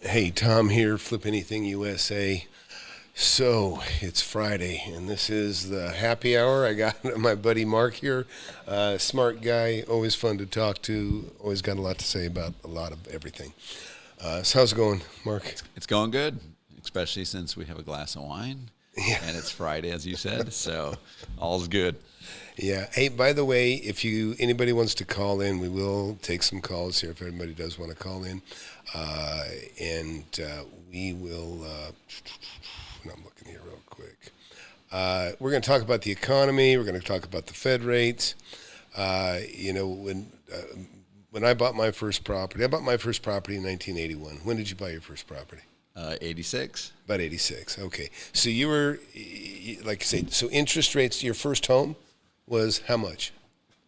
Hey, Tom here, FlipAnythingUSA. So, it's Friday, and this is the happy hour. I got my buddy Mark here. Smart guy, always fun to talk to, always got a lot to say about a lot of everything. So how's it going, Mark? It's going good, especially since we have a glass of wine, and it's Friday, as you said, so all's good. Yeah. Hey, by the way, if anybody wants to call in, we will take some calls here if anybody does want to call in. And we will, I'm looking here real quick. We're going to talk about the economy. We're going to talk about the Fed rates. When I bought my first property in 1981. When did you buy your first property? 86. About 86. Okay. So you were, like you say, so interest rates, your first home was how much?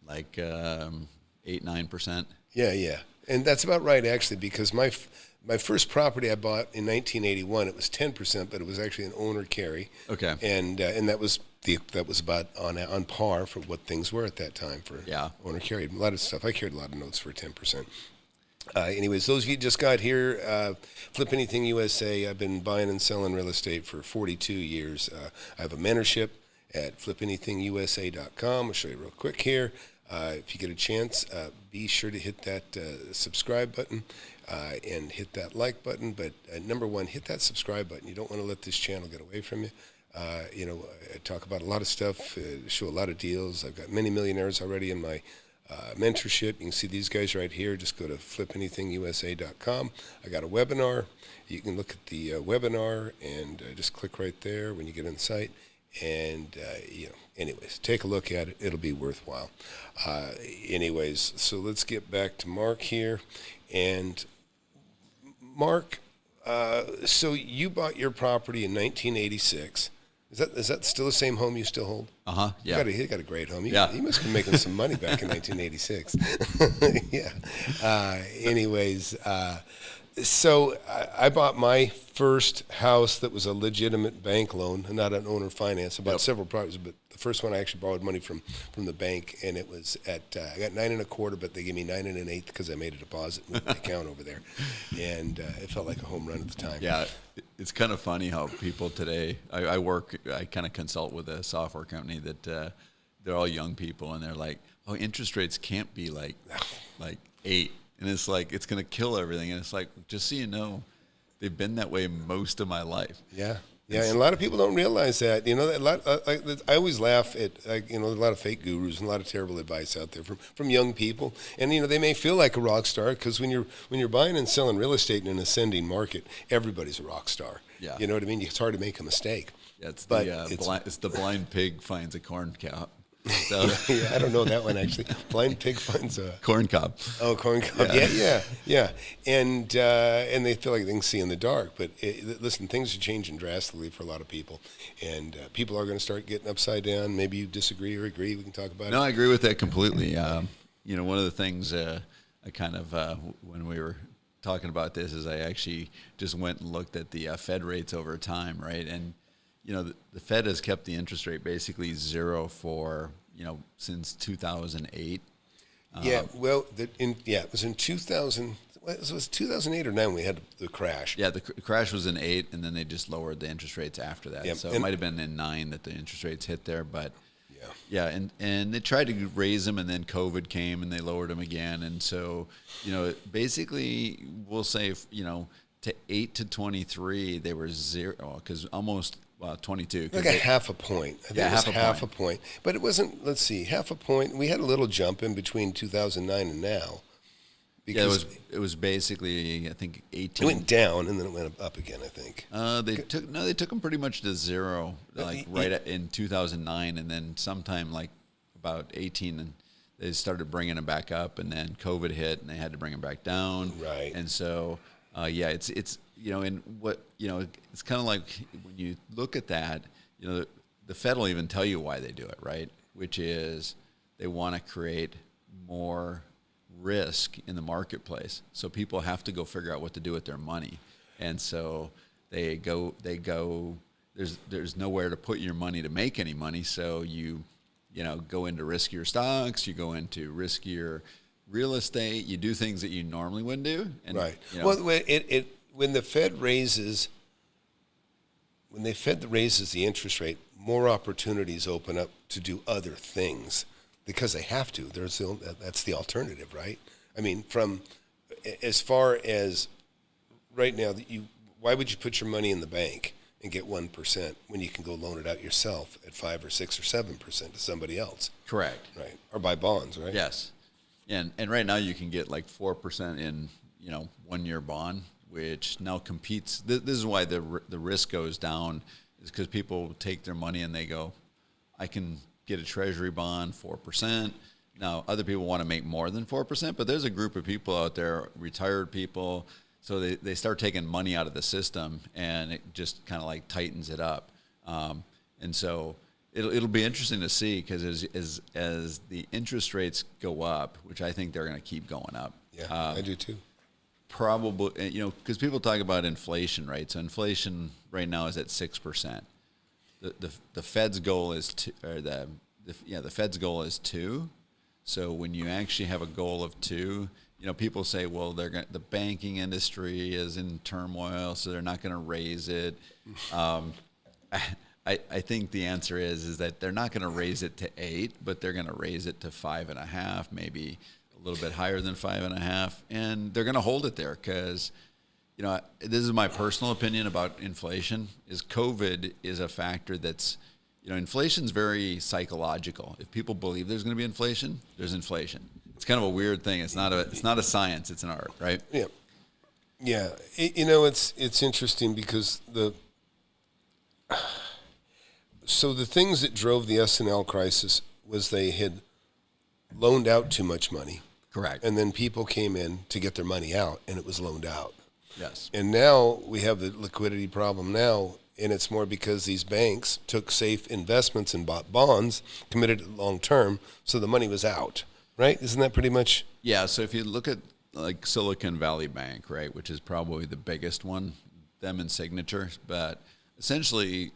Like 8-9%. Yeah. And that's about right, actually, because my first property I bought in 1981, it was 10%, but it was actually an owner carry. Okay. And that was about on par for what things were at that time for owner carry. A lot of stuff. I carried a lot of notes for 10%. Anyways, those of you who just got here, Flip Anything USA. I've been buying and selling real estate for 42 years. I have a mentorship at FlipAnythingUSA.com. I'll show you real quick here. If you get a chance, be sure to hit that subscribe button and hit that like button. But number one, hit that subscribe button. You don't want to let this channel get away from you. I talk about a lot of stuff, show a lot of deals. I've got many millionaires already in my mentorship. You can see these guys right here. Just go to FlipAnythingUSA.com. I got a webinar. You can look at the webinar and just click right there when you get in the site. And, anyways, take a look at it. It'll be worthwhile. Anyways, so let's get back to Mark here. And Mark, so you bought your property in 1986. Is that still the same home you still hold? Uh-huh, yeah. You got a great home. You must have been making some money back in 1986. Yeah. So I bought my first house that was a legitimate bank loan, not an owner finance. I bought several properties, but the first one I actually borrowed money from the bank, and it was at I got 9 1/4, but they gave me 9 1/8 because I made a deposit in the account over there, and it felt like a home run at the time. Yeah, it's kind of funny how people today. I kind of consult with a software company that they're all young people, and they're like, "Oh, interest rates can't be like 8." And it's like, it's going to kill everything. And it's like, just so you know, they've been that way most of my life. Yeah. Yeah, and a lot of people don't realize that. I always laugh at, a lot of fake gurus and a lot of terrible advice out there from young people. And, they may feel like a rock star because when you're buying and selling real estate in an ascending market, everybody's a rock star. Yeah. You know what I mean? It's hard to make a mistake. Yeah, it's the blind pig finds a corn cob. So. Yeah, I don't know that one actually. Blind pig finds a corn cob. Oh, corn cob. Yeah. And they feel like they can see in the dark. But listen, things are changing drastically for a lot of people, and people are going to start getting upside down. Maybe you disagree or agree. We can talk about it. No, I agree with that completely. One of the things I kind of when we were talking about this is I actually just went and looked at the Fed rates over time, right? And the Fed has kept the interest rate basically zero for, since 2008. It was in 2000. It was 2008 or 9 we had the crash. Yeah, the crash was in 8, and then they just lowered the interest rates after that. Yeah, so it might have been in 9 that the interest rates hit there, but and they tried to raise them, and then COVID came, and they lowered them again. And so, basically, we'll say, to 8 to 23, they were zero, because almost 22. Like half a point. I think it was half a point. But it wasn't, let's see, half a point. We had a little jump in between 2009 and now. Because it was basically, I think, 18. It went down, and then it went up again, I think. They took them pretty much to zero, in 2009, and then sometime like about 18, and they started bringing them back up, and then COVID hit, and they had to bring them back down. Right. And so, it's and what it's kind of like when you look at that, the Fed will even tell you why they do it, right? Which is they want to create more risk in the marketplace, so people have to go figure out what to do with their money, and so they go. There's nowhere to put your money to make any money, so you go into riskier stocks, you go into riskier real estate, you do things that you normally wouldn't do. And, right. when the Fed raises the interest rate, more opportunities open up to do other things because they have to. That's the alternative, right? I mean, from as far as right now, why would you put your money in the bank and get 1% when you can go loan it out yourself at 5 or 6 or 7% to somebody else? Correct. Right. Or buy bonds, right? Yes. And right now you can get like 4% in 1-year bond, which now competes. This is why the risk goes down, is because people take their money and they go, I can get a treasury bond 4%. Now other people want to make more than 4%, but there's a group of people out there, retired people. So they start taking money out of the system, and it just kind of like tightens it up. And so it'll be interesting to see, because as the interest rates go up, which I think they're going to keep going up. Yeah, I do too. Probably, because people talk about inflation, right? So inflation right now is at 6%. The Fed's goal is the Fed's goal is 2. So when you actually have a goal of 2. People say, well, the banking industry is in turmoil, so they're not going to raise it. I think the answer is that they're not going to raise it to 8, but they're going to raise it to 5.5, maybe a little bit higher than 5.5, and they're going to hold it there because, this is my personal opinion about inflation. Is COVID is a factor that's, inflation's very psychological. If people believe there's going to be inflation, there's inflation. It's kind of a weird thing. It's not a science. It's an art, right? Yeah, yeah. It's interesting because the things that drove the S&L crisis was they had loaned out too much money. Correct. And then people came in to get their money out, and it was loaned out. Yes. And now we have the liquidity problem now, and it's more because these banks took safe investments and bought bonds, committed it long term, so the money was out. Right? Isn't that pretty much? Yeah. So if you look at like Silicon Valley Bank, right, which is probably the biggest one, them and Signature, but essentially,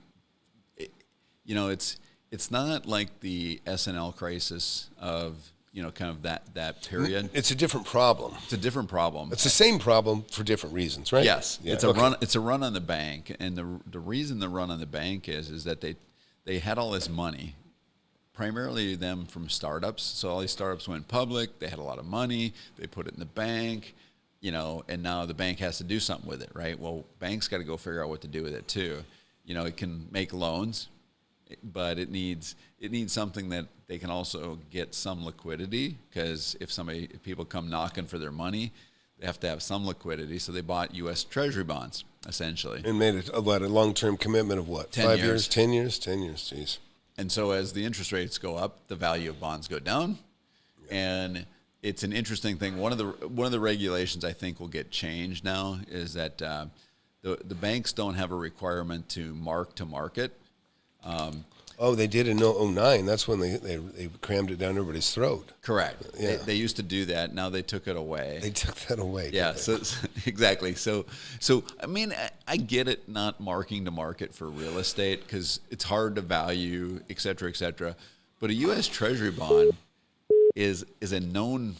it's not like the S&L crisis of kind of that period. It's a different problem. It's a different problem. It's the same problem for different reasons, right? Yes. Yeah. It's a run on the bank, and the reason the run on the bank is that they had all this money. Primarily them from startups. So all these startups went public. They had a lot of money. They put it in the bank, and now the bank has to do something with it, right? Well, banks got to go figure out what to do with it too. It can make loans, but it needs something that they can also get some liquidity, because if people come knocking for their money, they have to have some liquidity. So they bought U.S. Treasury bonds, essentially. And made a long-term commitment of what? 10 5 years. years? 10 years? 10 years, geez. And so as the interest rates go up, the value of bonds go down, and it's an interesting thing. One of the regulations I think will get changed now is that the banks don't have a requirement to mark to market. They did in 2009. That's when they crammed it down everybody's throat. Correct. Yeah. They used to do that. Now they took it away. They took that away. Yeah. So exactly. So I mean, I get it, not marking to market for real estate because it's hard to value, et cetera, et cetera. But a U.S. Treasury bond is a known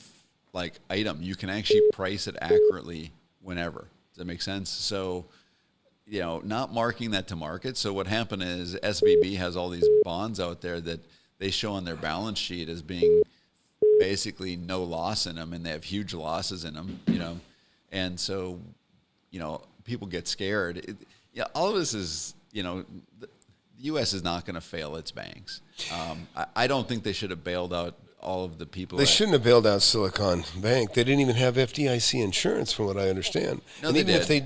item. You can actually price it accurately whenever. Does that make sense? So, not marking that to market. So what happened is SVB has all these bonds out there that they show on their balance sheet as being basically no loss in them, and they have huge losses in them, And so, people get scared. All of this is, the U.S. is not going to fail its banks. I don't think they should have bailed out all of the people. They shouldn't have bailed out Silicon Bank. They didn't even have FDIC insurance, from what I understand. No, and they even did. if they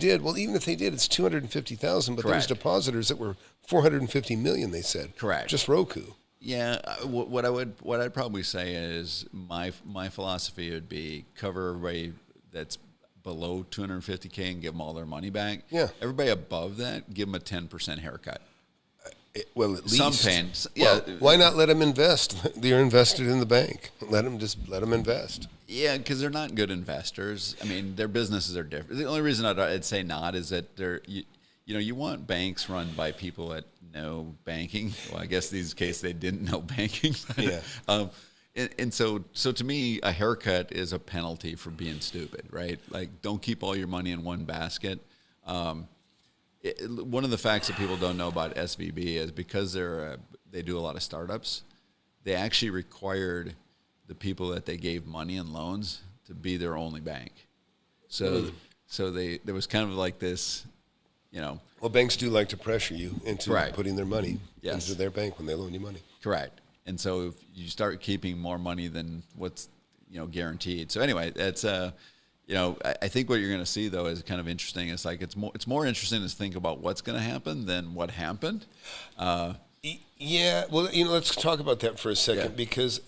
did, it's $250,000. But there was Correct. depositors that were $450 million. They said. Correct. Just Roku. Yeah, what I'd probably say is my philosophy would be cover everybody that's below $250K and give them all their money back. Yeah. Everybody above that, give them a 10% haircut. Well, at least Some pain. Yeah. Well, why not let them invest? They're invested in the bank. Let them invest. Yeah, because they're not good investors. I mean, their businesses are different. The only reason I'd say not is that you want banks run by people that know banking. Well, I guess in these cases they didn't know banking. But, Yeah. And so to me, a haircut is a penalty for being stupid, right? Like, don't keep all your money in one basket. One of the facts that people don't know about SVB is because they do a lot of startups, they actually required the people that they gave money and loans to be their only bank. So there was kind of like this, Well, banks do like to pressure you into putting their money into their bank when they loan you money. Correct. And so if you start keeping more money than what's, guaranteed. So anyway, that's, I think what you're going to see though is kind of interesting. It's like, it's more interesting to think about what's going to happen than what happened. Yeah. Well, let's talk about that for a second because,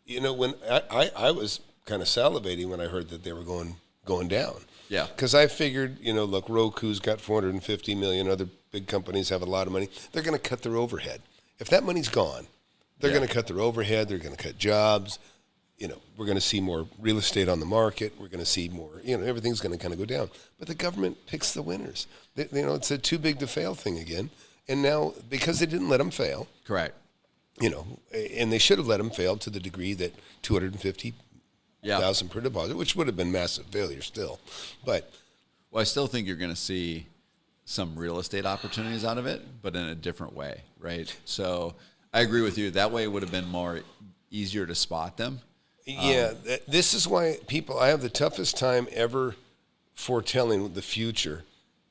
when I was kind of salivating when I heard that they were going down. Yeah. Because I figured, look, Roku's got $450 million. Other big companies have a lot of money. They're going to cut their overhead. If that money's gone, they're going to cut their overhead. They're going to cut jobs. We're going to see more real estate on the market. We're going to see more, everything's going to kind of go down. But the government picks the winners. It's a too big to fail thing again. And now, because they didn't let them fail. Correct. And they should have let them fail to the degree that $250,000 per deposit, which would have been massive failure still. But I still think you're going to see some real estate opportunities out of it, but in a different way, right? So I agree with you. That way it would have been more easier to spot them. Yeah, this is why I have the toughest time ever foretelling the future.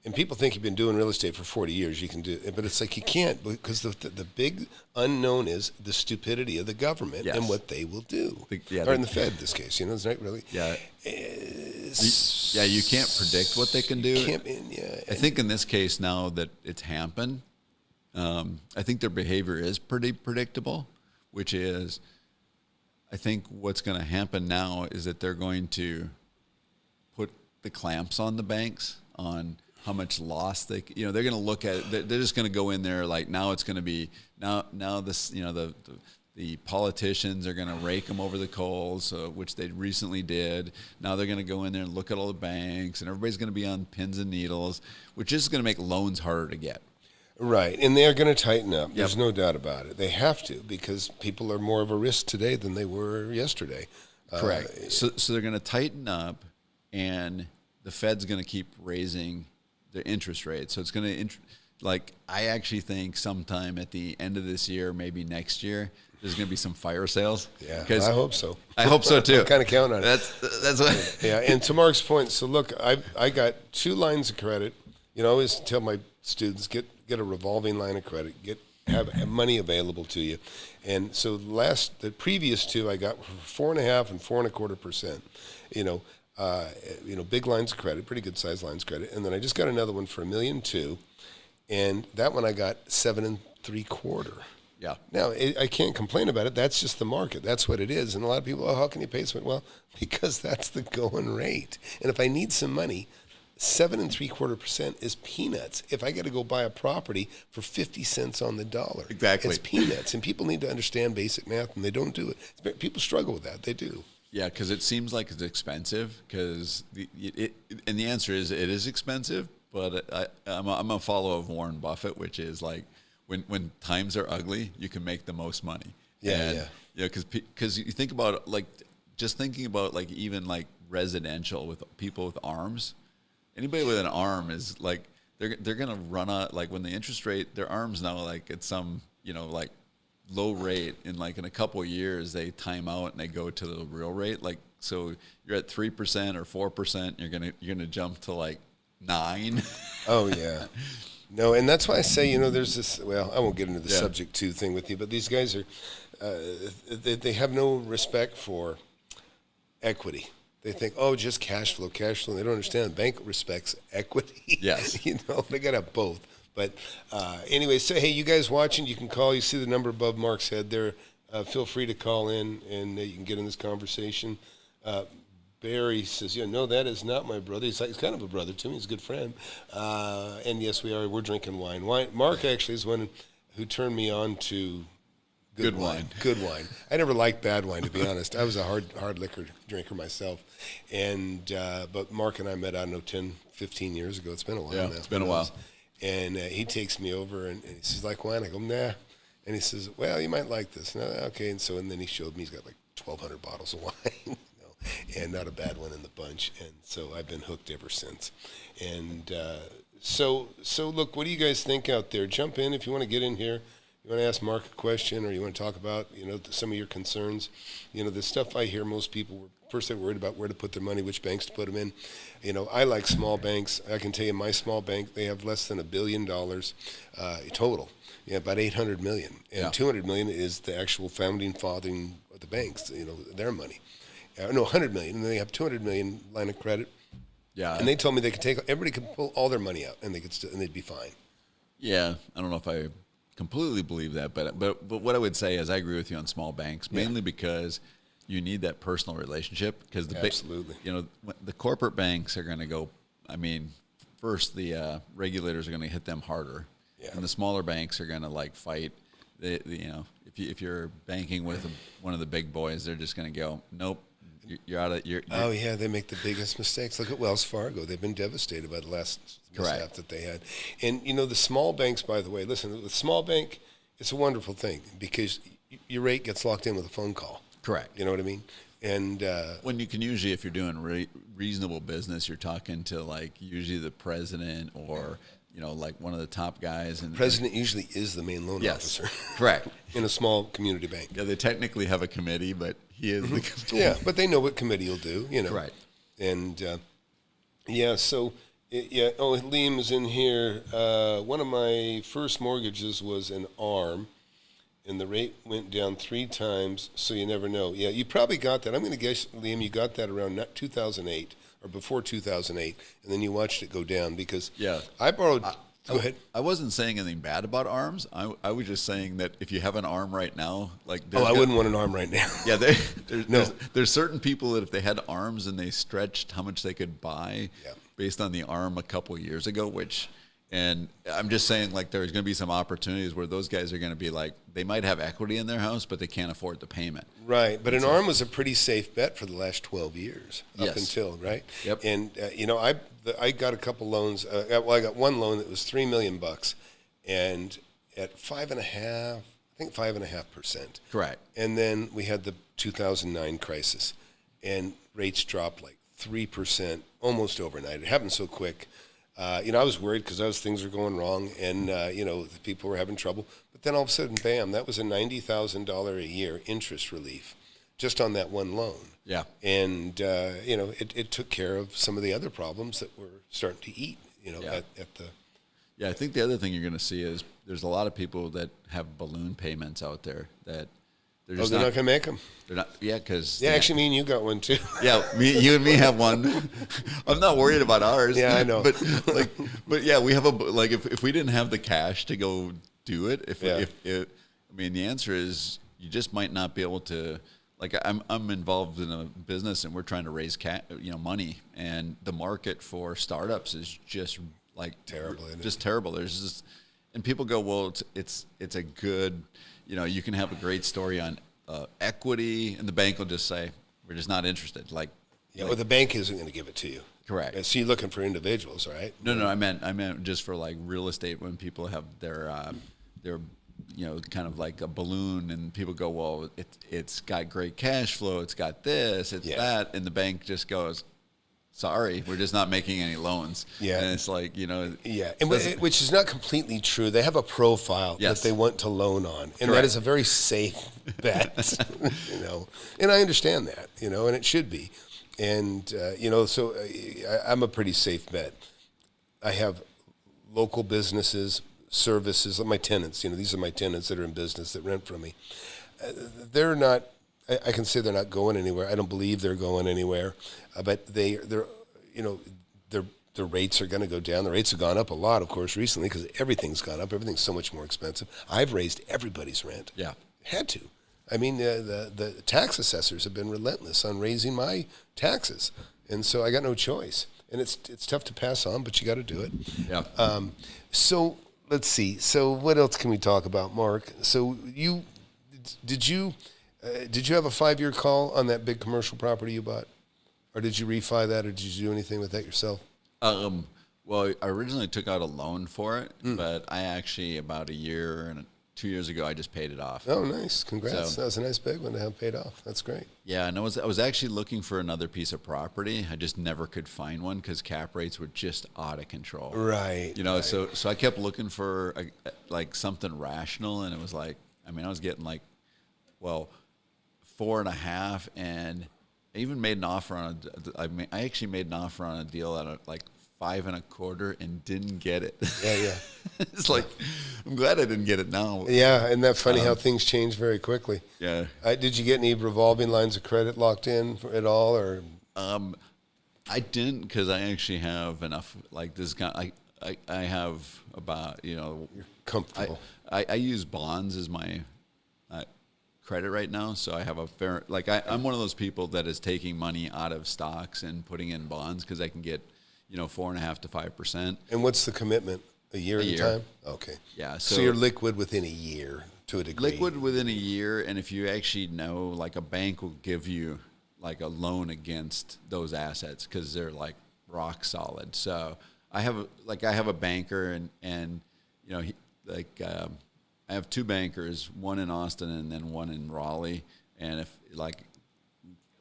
And people think you've been doing real estate for 40 years, you can do it. But it's like you can't because the big unknown is the stupidity of the government and what they will do. Or in the Fed in this case, it's not really. Yeah. You can't predict what they can do. I think in this case now that it's happened, I think their behavior is pretty predictable, which is I think what's going to happen now is that they're going to put the clamps on the banks on how much loss they're going to look at it. They're just going to go in there like now it's going to be now this the politicians are going to rake them over the coals, which they recently did. Now they're going to go in there and look at all the banks, and everybody's going to be on pins and needles, which is going to make loans harder to get. Right, and they're going to tighten up. There's no doubt about it. They have to because people are more of a risk today than they were yesterday. Correct. So they're going to tighten up, and the Fed's going to keep raising the interest rate. So it's going to, I actually think sometime at the end of this year, maybe next year, there's going to be some fire sales. Yeah, I hope so. I hope so too. I'm kind of counting on it. That's what. Yeah, and to Mark's point, so look, I got 2 lines of credit. I always tell my students get a revolving line of credit, have money available to you, and so the previous 2 I got for 4.5% and 4.25%. Big lines of credit, pretty good sized lines of credit, and then I just got another one for $1.2 million, and that one I got 7.75%. Yeah. Now I can't complain about it. That's just the market. That's what it is. And a lot of people, how can you pay so much? Well, because that's the going rate. And if I need some money, 7.75% is peanuts. If I got to go buy a property for 50 cents on the dollar, exactly, it's peanuts. And people need to understand basic math, and they don't do it. People struggle with that. They do. Yeah, because it seems like it's expensive. And the answer is it is expensive. But I'm a follower of Warren Buffett, which is like when times are ugly, you can make the most money. Yeah. Because you think about just thinking about even residential with people with arms. Anybody with an arm is they're gonna run out when the interest rate, their arms now at some low rate in a couple of years they time out and they go to the real rate. So you're at 3% or 4%, you're gonna jump to 9. Oh yeah. No, and that's why I say, there's this, well, I won't get into the subject to thing with you, but these guys are, they have no respect for equity. They think, just cash flow. They don't understand. Bank respects equity. Yes. They got to have both. But anyway, so hey, you guys watching, you can call. You see the number above Mark's head there. Feel free to call in, and you can get in this conversation. Barry says, no, that is not my brother. He's kind of a brother to me. He's a good friend. And yes, we're drinking wine. Mark actually is one who turned me on to good wine. Good wine. I never liked bad wine, to be honest. I was a hard liquor drinker myself. And but Mark and I met, 10, 15 years ago. It's been a while now. It's been a while. And he takes me over, and he says, like wine? I go, nah. And he says, well, you might like this. No, okay. And then he showed me he's got 1,200 bottles of wine. And not a bad one in the bunch. And so I've been hooked ever since. And So look, what do you guys think out there? Jump in if you want to get in here. You want to ask Mark a question, or you want to talk about, some of your concerns. The stuff I hear, most people were first they're worried about where to put their money, which banks to put them in. I like small banks. I can tell you, my small bank, they have less than $1 billion total. Yeah, about 800 million, and 200 million is the actual founding fathering of the banks. Their money. No, 100 million, and they have 200 million line of credit. Yeah, and they told me everybody could pull all their money out, and and they'd be fine. Yeah, I don't know if I completely believe that, but what I would say is I agree with you on small banks, mainly because you need that personal relationship. Because absolutely, the corporate banks are going to go. I mean, first the regulators are going to hit them harder, and the smaller banks are going to fight. If you're banking with one of the big boys, they're just going to go, nope. You're out of you're Oh yeah, they make the biggest mistakes. Look at Wells Fargo; they've been devastated by the last mishap that they had. And the small banks, by the way, listen, the small bank, it's a wonderful thing because your rate gets locked in with a phone call. Correct. You know what I mean? And when you can usually, if you're doing reasonable business, you're talking to usually the president or one of the top guys. And president usually is the main loan officer. Correct. In a small community bank. Yeah, they technically have a committee, but he is the committee. Yeah, but they know what committee will do, Right. And, so, Liam is in here. One of my first mortgages was an ARM, and the rate went down 3 times, so you never know. Yeah, you probably got that. I'm going to guess, Liam, you got that around 2008 or before 2008, and then you watched it go down because I borrowed... Go ahead. I wasn't saying anything bad about arms. I was just saying that if you have an arm right now, I wouldn't want an arm right now. Yeah, there's certain people that if they had arms and they stretched how much they could buy based on the arm a couple of years ago, and I'm just saying there's going to be some opportunities where those guys are going to be they might have equity in their house, but they can't afford the payment. Right, but an arm was a pretty safe bet for the last 12 years up until, right? Yep. And, I got a couple loans. I got one loan that was $3 million, and at 5.5%. Correct. And then we had the 2009 crisis, and rates dropped 3% almost overnight. It happened so quick. I was worried because things were going wrong, and the people were having trouble. But then all of a sudden, bam! That was a $90,000 a year interest relief, just on that one loan. Yeah. And it took care of some of the other problems that were starting to eat. At the. Yeah, I think the other thing you're going to see is there's a lot of people that have balloon payments out there that. They're not going to make them. They're not. Yeah, because. Yeah, actually, me and you got one too. Yeah, you and me have one. I'm not worried about ours. Yeah, I know. But yeah, we have if we didn't have the cash to go do it, the answer is you just might not be able to. I'm involved in a business and we're trying to raise money, and the market for startups is just terrible. Just terrible. There's just, and people go, well, it's a good. You can have a great story on equity, and the bank will just say, we're just not interested. Well, the bank isn't going to give it to you. Correct. So you're looking for individuals, right? No, I meant just for real estate when people have their kind of like a balloon, and people go, well, it's got great cash flow, it's got this, it's that, and the bank just goes, sorry, we're just not making any loans. Yeah. And it's and which is not completely true. They have a profile that they want to loan on, and that is a very safe bet, and I understand that, and it should be. And, so I'm a pretty safe bet. I have local businesses, services, my tenants, these are my tenants that are in business that rent from me. They're not, I can say they're not going anywhere. I don't believe they're going anywhere, but their rates are going to go down. The rates have gone up a lot, of course, recently because everything's gone up. Everything's so much more expensive. I've raised everybody's rent. Yeah. Had to. I mean, the tax assessors have been relentless on raising my taxes, and so I got no choice. And it's tough to pass on, but you got to do it. Yeah. So let's see. So what else can we talk about, Mark? So did you have a 5-year call on that big commercial property you bought, or did you refi that, or did you do anything with that yourself? Well, I originally took out a loan for it, but I actually about a year and years ago, I just paid it off. Oh, nice. Congrats. So, that was a nice big one to have paid off. That's great. Yeah, and I was actually looking for another piece of property. I just never could find one because cap rates were just out of control. Right. You know, right. so I kept looking for like something rational, and it was like, I mean, I was getting like, well, 4.5, and I even made an offer on I actually made an offer on a deal at like 5.25 and didn't get it. Yeah. It's like, I'm glad I didn't get it now. Yeah, and that's funny how things change very quickly. Yeah. Did you get any revolving lines of credit locked in at all, or? I didn't, because I actually have enough. Like this guy, I have about, you know, You're comfortable. I use bonds as my credit right now, so I have a fair. Like I'm one of those people that is taking money out of stocks and putting in bonds because I can get, 4.5 to 5%. And what's the commitment? A year at a time? Okay. Yeah. So you're liquid within a year to a degree. Liquid within a year, and if you actually know, like a bank will give you like a loan against those assets because they're like rock solid. So I have a banker, and I have two bankers, one in Austin and then one in Raleigh, and if like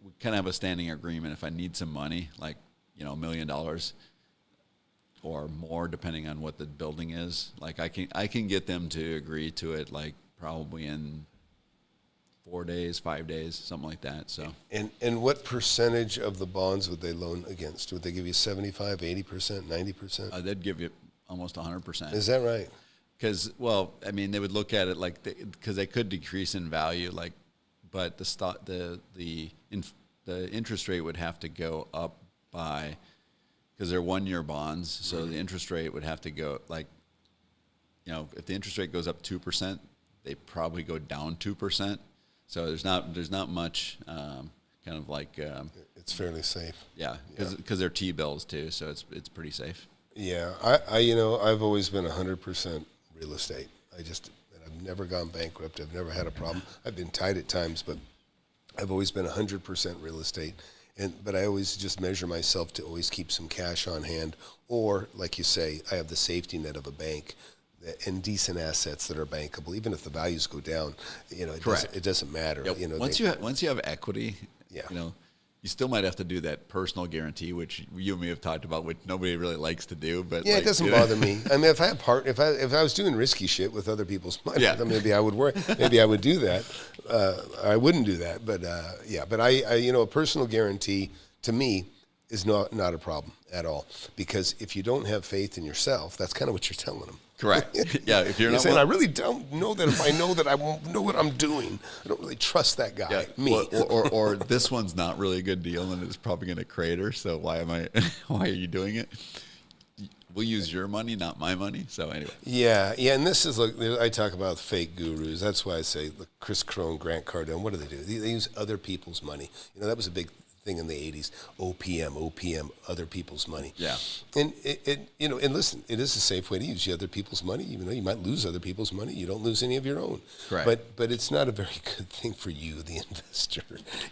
we kind of have a standing agreement, if I need some money, like $1 million or more, depending on what the building is, like I can get them to agree to it, like probably in 4 days, 5 days, something like that. So and what percentage of the bonds would they loan against? Would they give you 75, 80%, 90%? They'd give you almost 100%. Is that right? Because, well, I mean, they would look at it like because they could decrease in value, like, but the interest rate would have to go up by, because they're 1-year bonds, so the interest rate would have to go like, if the interest rate goes up 2%, they probably go down 2%. So there's not much kind of like it's fairly safe. Yeah, because they're T-bills too, so it's pretty safe. Yeah, I've always been 100% real estate. I've never gone bankrupt. I've never had a problem. I've been tight at times, but I've always been 100% real estate. But I always just measure myself to always keep some cash on hand, or like you say, I have the safety net of a bank and decent assets that are bankable. Even if the values go down, it doesn't matter. Yep. Once you have equity, you still might have to do that personal guarantee, which you and me have talked about, which nobody really likes to do. But it doesn't bother me. I mean, if I was doing risky shit with other people's money, then maybe I would worry. Maybe I would do that. I wouldn't do that, but But I a personal guarantee to me is not a problem at all, because if you don't have faith in yourself, that's kind of what you're telling them. Correct. Yeah, if you're not saying, I really don't know that if I know that I won't know what I'm doing, I don't really trust that guy. Yeah. Me. Or this one's not really a good deal and it's probably going to crater. So why are you doing it? We'll use your money, not my money. So anyway. Yeah. And this is I talk about fake gurus. That's why I say Chris Crone, Grant Cardone. What do? They use other people's money. That was a big thing in the 80s. OPM, other people's money. Yeah. And and listen, it is a safe way to use other people's money. Even though you might lose other people's money, you don't lose any of your own. Right. But it's not a very good thing for you, the investor.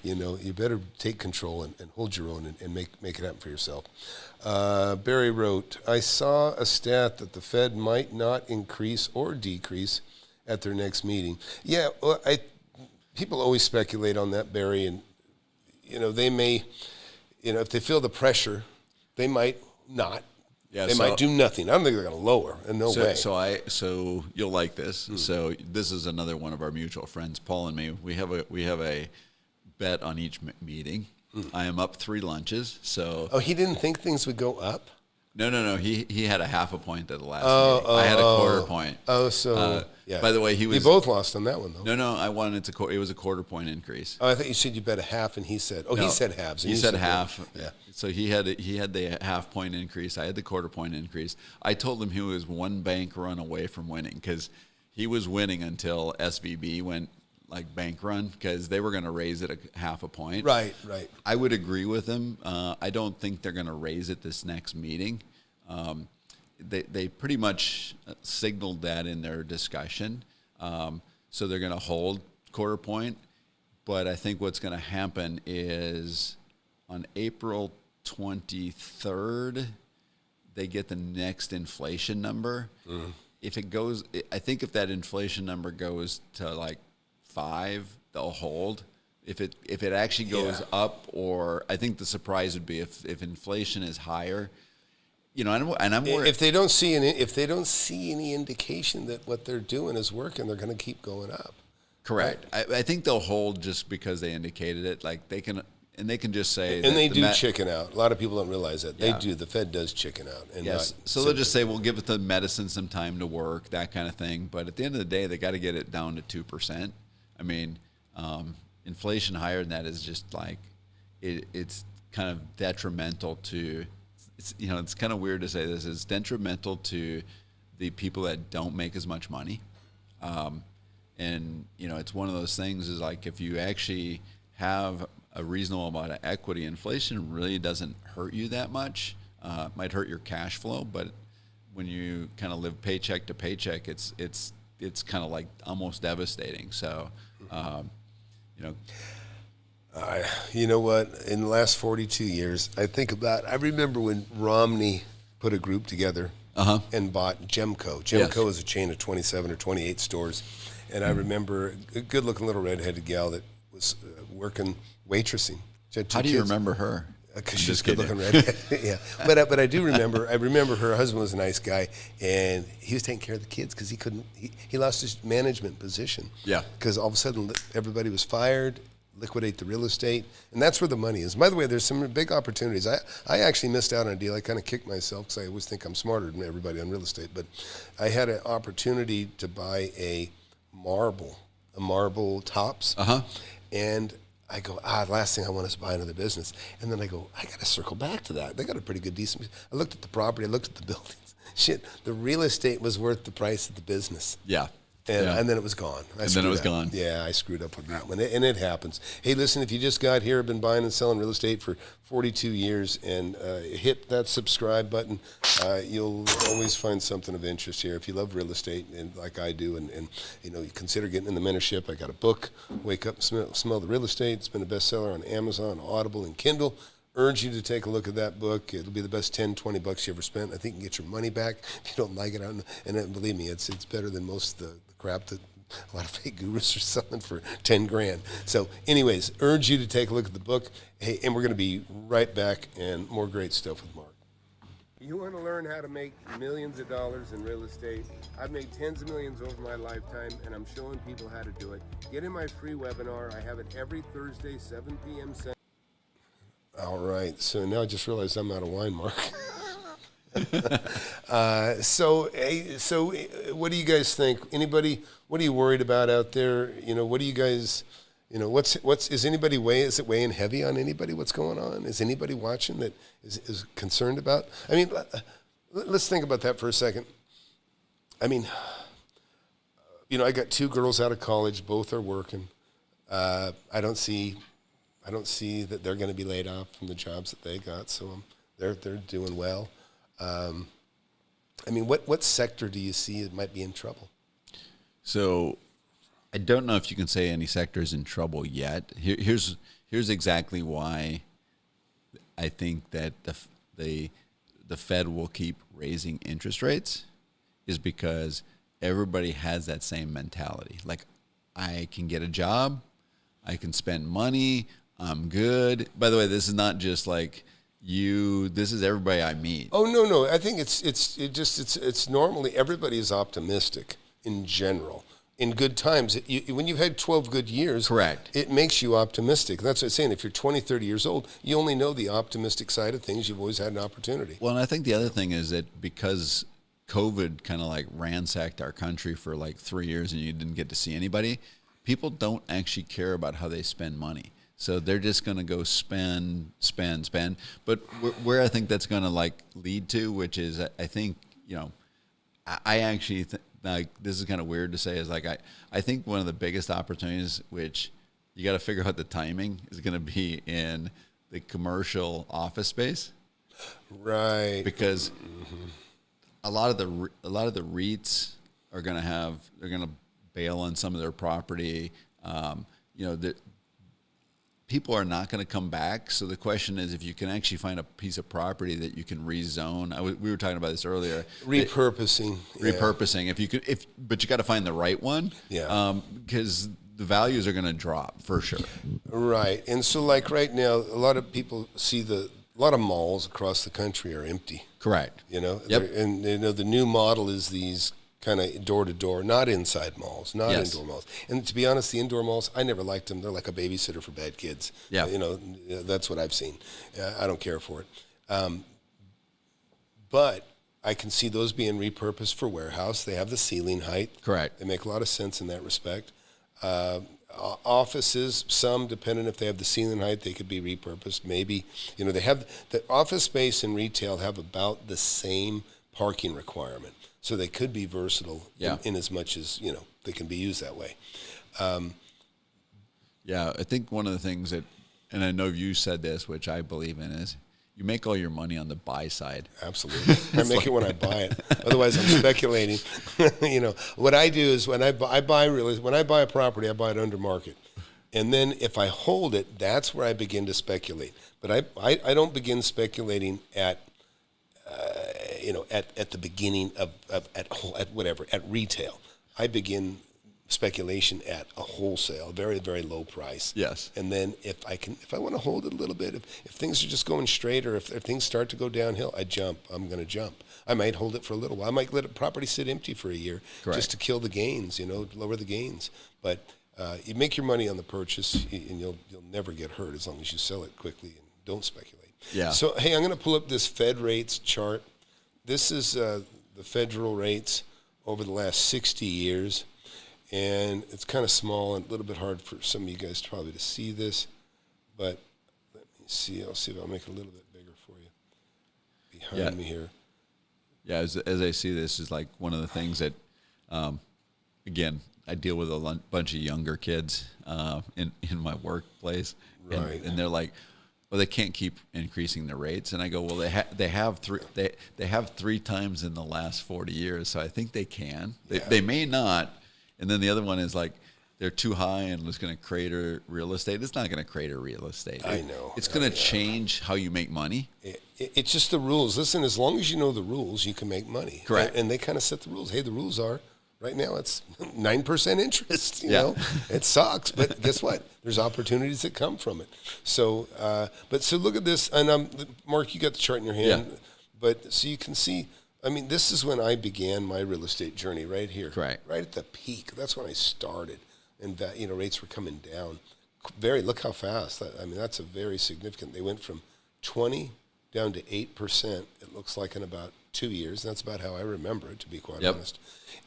You better take control and hold your own and make it happen for yourself. Barry wrote, I saw a stat that the Fed might not increase or decrease at their next meeting. Yeah, well, people always speculate on that, Barry, and they may, if they feel the pressure, they might not. Yeah, they might do nothing. I don't think they're going to lower. In no way. So you'll like this. So this is another one of our mutual friends, Paul and me. We have a bet on each meeting. I am up 3 lunches. So he didn't think things would go up? No. He had a half a point at the last meeting. I had a quarter point. Yeah. By the way, he was. We both lost on that one, though. No. I won. It was a quarter point increase. Oh, I thought you said you bet a half, and he said. No, he said halves. He said half. Yeah. So he had the half point increase. I had the quarter point increase. I told him he was one bank run away from winning, because he was winning until SVB went bank run, because they were going to raise it a half a point. Right. I would agree with him. I don't think they're going to raise it this next meeting. They pretty much signaled that in their discussion. So they're going to hold quarter point. But I think what's going to happen is on April 23rd, they get the next inflation number. if it goes, I think if that inflation number goes to like 5, they'll hold. If it actually goes up, or I think the surprise would be if inflation is higher, and I'm worried. If they don't see any indication that what they're doing is working, they're going to keep going up. Correct. Right? I think they'll hold just because they indicated it. Like they can just say. And they do chicken out. A lot of people don't realize that. Yeah. They do. The Fed does chicken out. And yes. So they'll just say, we'll give the medicine some time to work, that kind of thing. But at the end of the day, they got to get it down to 2%. I mean, inflation higher than that is just like, it's kind of detrimental to, it's kind of weird to say this, it's detrimental to the people that don't make as much money. And, it's one of those things is like, if you actually have a reasonable amount of equity, inflation really doesn't hurt you that much. Might hurt your cash flow, but when you kind of live paycheck to paycheck, it's kind of like almost devastating. So, you know what? In the last 42 years, I remember when Romney put a group together and bought Gemco. Gemco is a chain of 27 or 28 stores. And I remember a good-looking little redheaded gal that was working waitressing. How do you remember her? Because she's good-looking redhead. Yeah, but I do remember. I remember her husband was a nice guy, and he was taking care of the kids because he couldn't. He lost his management position. Yeah. Because all of a sudden everybody was fired. Liquidate the real estate, and that's where the money is. By the way, there's some big opportunities. I actually missed out on a deal. I kind of kicked myself because I always think I'm smarter than everybody on real estate. But I had an opportunity to buy a marble tops, and I go, the last thing I want is to buy another business. And then I go, I got to circle back to that. They got a pretty good, decent. I looked at the property. I looked at the buildings. Shit, the real estate was worth the price of the business. Yeah. And then it was gone. Gone. Yeah, I screwed up with that one. And it happens. Hey, listen, if you just got here, been buying and selling real estate for 42 years, and hit that subscribe button, you'll always find something of interest here. If you love real estate, and like I do, and you consider getting in the mentorship, I got a book, Wake Up and Smell the Real Estate. It's been a bestseller on Amazon, Audible, and Kindle. Urge you to take a look at that book. It'll be the best $10-20 you ever spent. I think you can get your money back if you don't like it. And believe me, it's better than most of the crap that a lot of fake gurus are selling for $10,000. So anyways, urge you to take a look at the book. Hey, and we're going to be right back and more great stuff with Mark. You want to learn how to make millions of dollars in real estate? I've made tens of millions over my lifetime, and I'm showing people how to do it. Get in my free webinar. I have it every Thursday, 7 p.m. All right, so now I just realized I'm out of wine, Mark. So what do you guys think? Anybody, what are you worried about out there? What do you guys, is it weighing heavy on anybody? What's going on? Is anybody watching that is concerned about? I mean, let's think about that for a second. I mean, I got 2 girls out of college, both are working. I don't see that they're going to be laid off from the jobs that they got, so they're doing well. I mean, what sector do you see that might be in trouble? So, I don't know if you can say any sector is in trouble yet. Here's exactly why I think that the Fed will keep raising interest rates, is because everybody has that same mentality. Like, I can get a job, I can spend money, I'm good. By the way, this is not just like this is everybody I meet. Oh, no. I think it's normally everybody is optimistic in general. In good times, when you've had 12 good years, correct, it makes you optimistic. That's what I'm saying. If you're 20, 30 years old, you only know the optimistic side of things. You've always had an opportunity. Well, and I think the other thing is that because COVID kind of like ransacked our country for like 3 years and you didn't get to see anybody, people don't actually care about how they spend money. So they're just going to go spend. But where I think that's going to like lead to, which is I think, I actually like, this is kind of weird to say, is like I think one of the biggest opportunities, which you got to figure out the timing, is going to be in the commercial office space. Right. Because a lot of the REITs are going to bail on some of their property. people are not going to come back. So the question is, if you can actually find a piece of property that you can rezone. We were talking about this earlier. Repurposing. Repurposing. If you could, but you got to find the right one. Yeah. Because the values are going to drop for sure. Right. And so, like right now, a lot of people see a lot of malls across the country are empty. Correct. Yep. And the new model is these kind of door-to-door, not inside malls, not indoor malls. And to be honest, the indoor malls, I never liked them. They're like a babysitter for bad kids. Yeah. That's what I've seen. I don't care for it. But I can see those being repurposed for warehouse. They have the ceiling height. Correct. They make a lot of sense in that respect. Offices, some, depending if they have the ceiling height, they could be repurposed. Maybe, they have the office space and retail have about the same parking requirement. So they could be versatile in as much as, they can be used that way. I think one of the things that, and I know you said this, which I believe in, is you make all your money on the buy side. Absolutely. I make it when I buy it. Otherwise, I'm speculating. What I do is when I buy a property, I buy it under market. And then if I hold it, that's where I begin to speculate. But I don't begin speculating at the beginning at retail. I begin speculation at a wholesale, very, very low price. Yes. And then if I want to hold it a little bit, if things are just going straight, or if things start to go downhill, I'm going to jump. I might hold it for a little while. I might let a property sit empty for a year. Correct. Just to kill the gains, lower the gains. But you make your money on the purchase, and you'll never get hurt as long as you sell it quickly and don't speculate. Yeah. So, hey, I'm going to pull up this Fed rates chart. This is the federal rates over the last 60 years. And it's kind of small and a little bit hard for some of you guys probably to see this. But let me see. I'll see if I'll make it a little bit bigger for you behind me here. Yeah, as I see this is like one of the things that, again, I deal with a bunch of younger kids in my workplace. Right. And they're like, well, they can't keep increasing the rates. And I go, well, they have three times in the last 40 years, so I think they can. They may not. And then the other one is like, they're too high and it's going to crater real estate. It's not going to crater real estate. I know. It's going to change how you make money. It's just the rules. Listen, as long as you know the rules, you can make money. Correct. And they kind of set the rules. Hey, the rules are, right now it's 9% interest. You know, it sucks, but guess what? There's opportunities that come from it. So, so look at this. And Mark, you got the chart in your hand. Yeah. But so you can see, I mean, this is when I began my real estate journey right here. Correct. Right at the peak. That's when I started. And rates were coming down. Look how fast. That's a very significant. They went from 20 down to 8%. It looks like in about 2 years. That's about how I remember it, to be quite honest.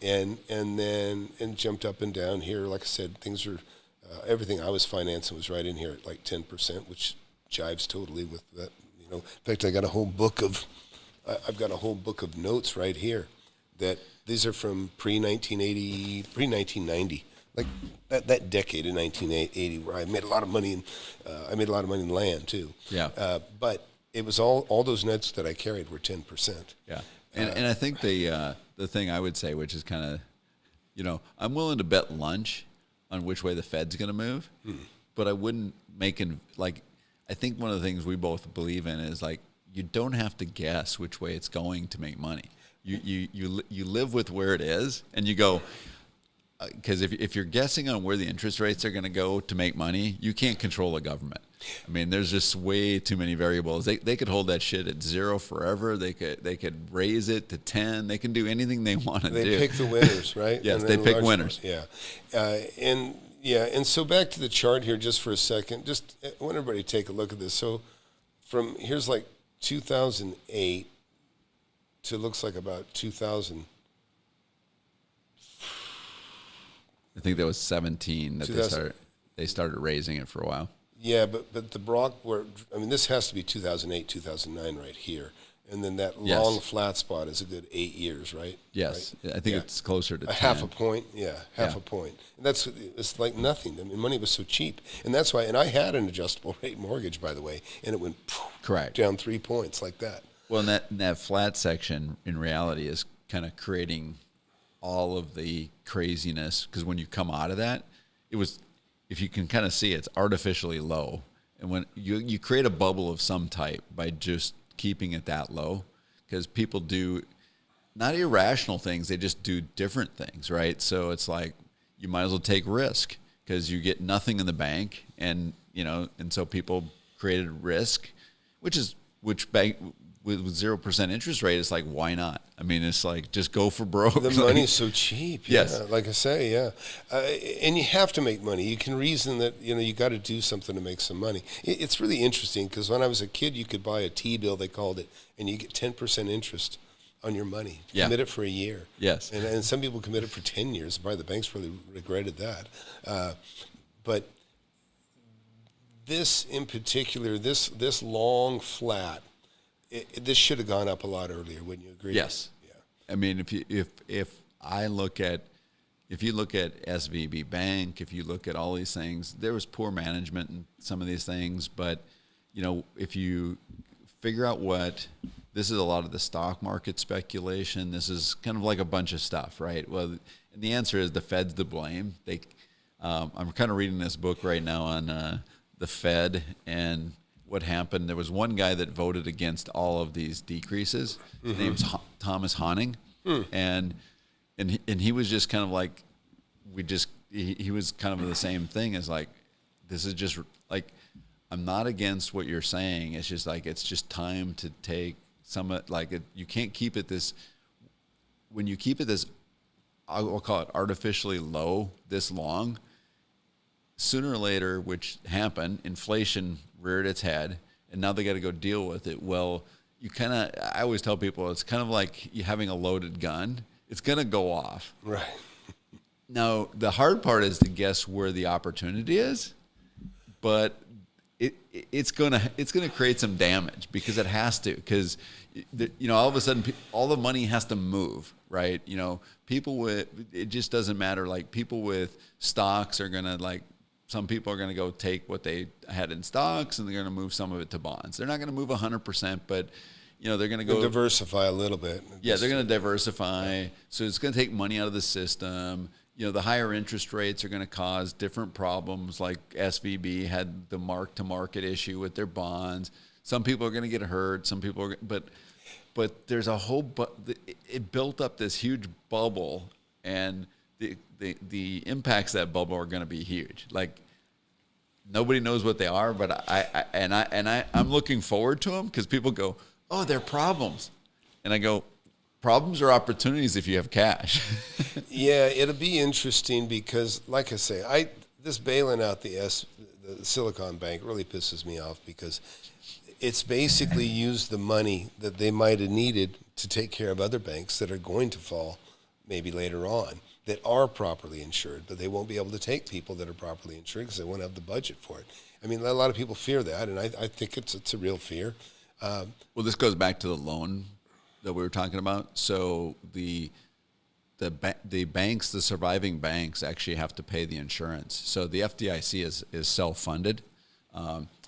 And then jumped up and down here. Like I said, things are everything I was financing was right in here at like 10%, which jives totally with that. In fact, I've got a whole book of notes right here that these are from pre-1990. Like that decade in 1980, where I made a lot of money in land too. Yeah. But it was all those notes that I carried were 10%. Yeah. And I think the thing I would say, which is kind of, I'm willing to bet lunch on which way the Fed's going to move, but I wouldn't I think one of the things we both believe in is like, you don't have to guess which way it's going to make money. You live with where it is, and you go, because if you're guessing on where the interest rates are going to go to make money, you can't control the government. I mean, there's just way too many variables. They could hold that shit at 0 forever. They could raise it to 10. They can do anything they want to do. They pick the winners, right? Yes, they pick winners. Yeah, and so back to the chart here just for a second. Just I want everybody to take a look at this. So from here's like 2008 to looks like about 2000. I think that was 17 that they started raising it for a while. Yeah, but the Brock this has to be 2008, 2009 right here. And then that long flat spot is a good 8 years, right? Yes. Right? I think it's closer to 10. Half a point. Yeah, half a point. And it's like nothing. I mean, money was so cheap. And that's why, and I had an adjustable rate mortgage, by the way, and it went correct down 3 points like that. Well, and that flat section in reality is kind of creating all of the craziness, because when you come out of that, it was if you can kind of see, it's artificially low. And when you create a bubble of some type by just keeping it that low, because people do not irrational things, they just do different things, right? So it's like you might as well take risk because you get nothing in the bank, and and so people created risk, which bank with 0% interest rate is like, why not? I mean, it's like just go for broke. The money's so cheap. Yes, like I say, and you have to make money. You can reason that you got to do something to make some money. It's really interesting because when I was a kid, you could buy a T-bill, they called it, and you get 10% interest on your money. Commit it for a year. Yes, and some people commit it for 10 years. Probably the banks really regretted that. But this in particular, this long flat. This should have gone up a lot earlier. Wouldn't you agree? Yes. Yeah. I mean, if you look at SVB Bank, if you look at all these things, there was poor management in some of these things. But if you figure out this is a lot of the stock market speculation. This is kind of like a bunch of stuff, right? Well, and the answer is the Fed's to blame. I'm kind of reading this book right now on the Fed and what happened. There was one guy that voted against all of these decreases. His name's Thomas Honning, and he was just kind of like, he was kind of the same thing as like, this is just like, I'm not against what you're saying. It's just like, it's just time to take you can't keep it this, when you keep it this, I'll call it artificially low this long, sooner or later, which happened, inflation reared its head, and now they got to go deal with it. Well, I always tell people, it's kind of like you having a loaded gun. It's going to go off. Right. Now, the hard part is to guess where the opportunity is, but it's going to create some damage because it has to, because all of a sudden all the money has to move, right? People with, it just doesn't matter. Like people with stocks are going to some people are going to go take what they had in stocks and they're going to move some of it to bonds. They're not going to move 100%, but they're going to go diversify a little bit. Yeah, they're going to diversify. So it's going to take money out of the system. The higher interest rates are going to cause different problems. Like SVB had the mark-to-market issue with their bonds. Some people are going to get hurt. Some people are, but there's a whole. It built up this huge bubble, and the impacts of that bubble are going to be huge. Like nobody knows what they are, but I'm looking forward to them because people go, oh, they're problems, and I go, problems are opportunities if you have cash. Yeah, it'll be interesting because, like I say, this bailing out the Silicon Bank really pisses me off because it's basically used the money that they might have needed to take care of other banks that are going to fall maybe later on that are properly insured, but they won't be able to take people that are properly insured because they won't have the budget for it. I mean, a lot of people fear that, and I think it's a real fear. Well, this goes back to the loan that we were talking about. So the banks, the surviving banks, actually have to pay the insurance. So the FDIC is self-funded.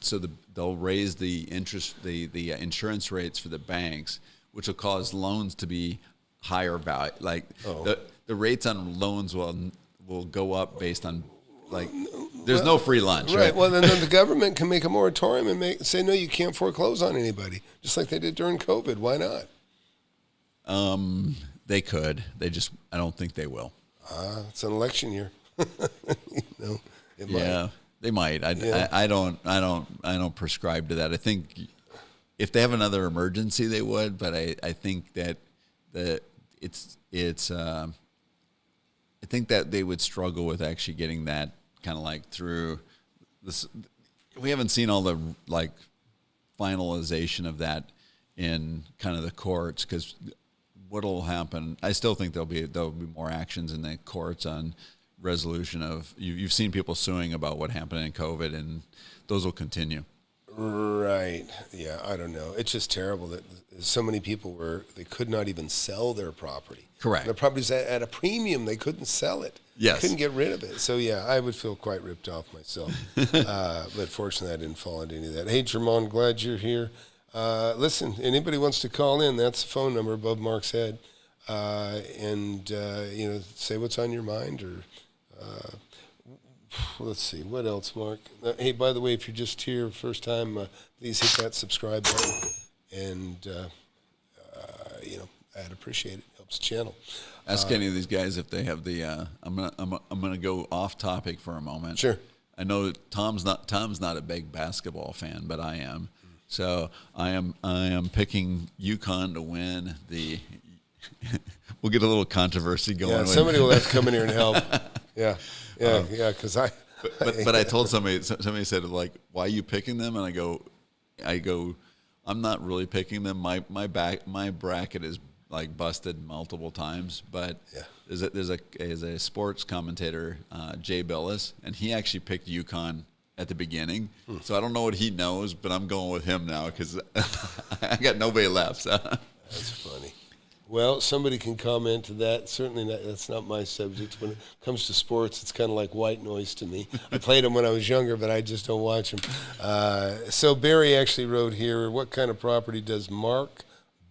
So they'll raise the insurance rates for the banks, which will cause loans to be higher value. Like the rates on loans will go up based on there's no free lunch. Right. Well, then the government can make a moratorium and say, no, you can't foreclose on anybody, just like they did during COVID. Why not? They could. I don't think they will. It's an election year. It might. They might. I don't prescribe to that. I think if they have another emergency, they would. But I think that I think that they would struggle with actually getting that kind of through this. We haven't seen all the finalization of that in kind of the courts, because what'll happen, I still think there'll be more actions in the courts on resolution of, you've seen people suing about what happened in COVID, and those will continue. Right. Yeah, I don't know. It's just terrible that so many people they could not even sell their property. Correct. Their property's at a premium. They couldn't sell it. Yes. They couldn't get rid of it. So, yeah, I would feel quite ripped off myself. But fortunately, I didn't fall into any of that. Hey, Jermon, glad you're here. Listen, anybody wants to call in, that's the phone number above Mark's head. And say what's on your mind, or let's see, what else, Mark? Hey, by the way, if you're just here first time, please hit that subscribe button, and I'd appreciate it. Helps the channel. Ask any of these guys if they have the. I'm gonna go off topic for a moment. Sure. I know Tom's not a big basketball fan, but I am. So I am picking UConn to win the. We'll get a little controversy going. Yeah, somebody will have to come in here and help. Yeah, because But I told somebody said, like, why are you picking them? And I go, I'm not really picking them. My bracket is like busted multiple times. But there's a sports commentator, Jay Billis, and he actually picked UConn at the beginning. So I don't know what he knows, but I'm going with him now because I got nobody left. So. That's funny. Well, somebody can comment to that. Certainly that's not my subject. When it comes to sports, it's kind of like white noise to me. I played them when I was younger, but I just don't watch them. So Barry actually wrote here, what kind of property does Mark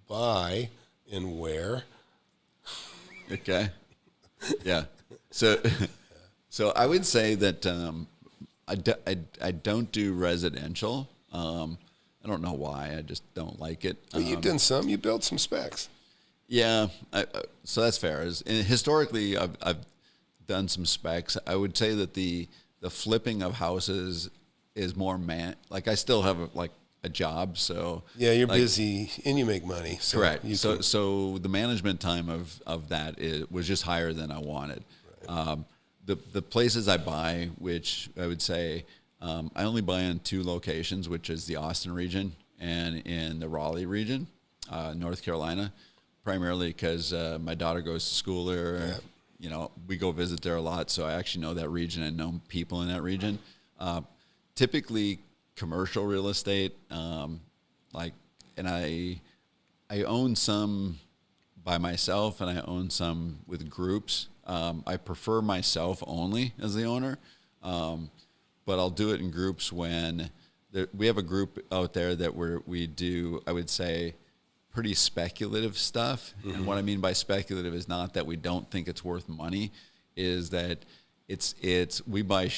buy and where? Okay. Yeah. So I would say that I don't do residential. I don't know why. I just don't like it. Well, you've done some. You built some specs. Yeah, so that's fair. Historically, I've done some specs. I would say that the flipping of houses is more like I still have a job, so yeah, you're busy and you make money. So correct. So the management time of that was just higher than I wanted. Right. The places I buy, which I would say I only buy in 2 locations, which is the Austin region and in the Raleigh region, North Carolina. Primarily because my daughter goes to school there. Yeah. We go visit there a lot, so I actually know that region and know people in that region. Typically, commercial real estate, and I own some by myself, and I own some with groups. I prefer myself only as the owner, but I'll do it in groups when we have a group out there that we do, I would say, pretty speculative stuff. Mm-hmm. And what I mean by speculative is not that we don't think it's worth money, is that we buy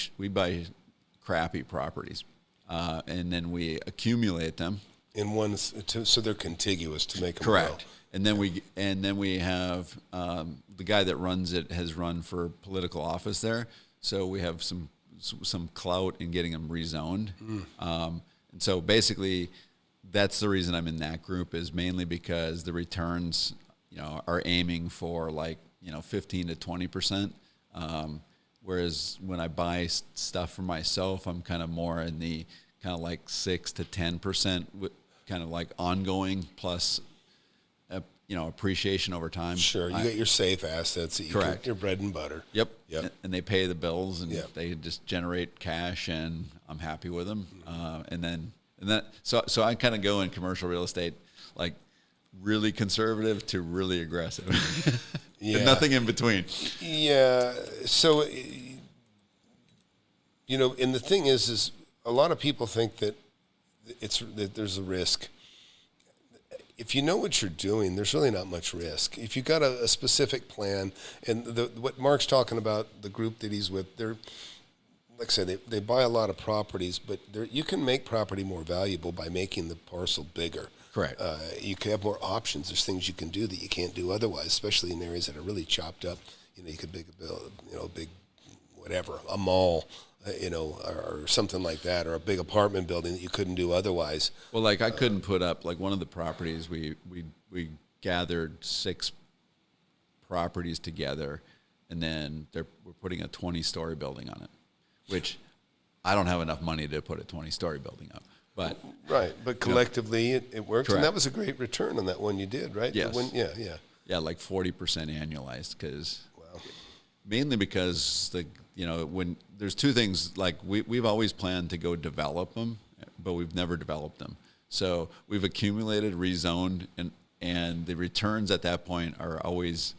crappy properties, and then we accumulate them in one, so they're contiguous to make them correct. Grow. And then we have the guy that runs it has run for political office there, so we have some clout in getting them rezoned. And so basically, that's the reason I'm in that group, is mainly because the returns, are aiming for 15 to 20%. Whereas when I buy stuff for myself, I'm kind of more in the kind of 6 to 10%, with kind of ongoing plus, appreciation over time. Sure, you got your safe assets that correct. Your bread and butter. Yep. And they pay the bills, and they just generate cash, and I'm happy with them. So I kind of go in commercial real estate, really conservative to really aggressive. And nothing in between. Yeah. So, and the thing is a lot of people think that that there's a risk. If you know what you're doing, there's really not much risk. If you've got a specific plan, and what Mark's talking about, the group that he's with, they're, like I said, they buy a lot of properties, but you can make property more valuable by making the parcel bigger. Correct. You can have more options. There's things you can do that you can't do otherwise, especially in areas that are really chopped up. You could build big, whatever, a mall, or something like that, or a big apartment building that you couldn't do otherwise. Well, I couldn't put up one of the properties we gathered 6 properties together, and then we're putting a 20-story building on it, which I don't have enough money to put a 20-story building up. But right, but collectively it works, correct. And that was a great return on that one you did, right? Yes. 40% annualized, mainly because when there's 2 things, we've always planned to go develop them, but we've never developed them. So we've accumulated, rezoned, and the returns at that point are always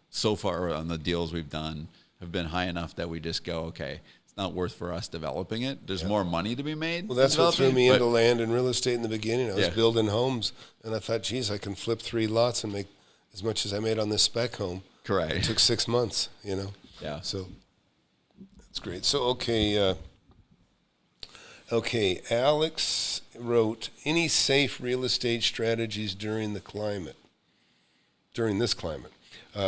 so far on the deals we've done have been high enough that we just go, okay, it's not worth for us developing it. There's more money to be made. Well, that's what threw me into land and real estate in the beginning. I was building homes, and I thought, geez, I can flip 3 lots and make as much as I made on this spec home. Correct. It took 6 months, Yeah. So That's great. So, okay, Alex wrote, any safe real estate strategies during this climate?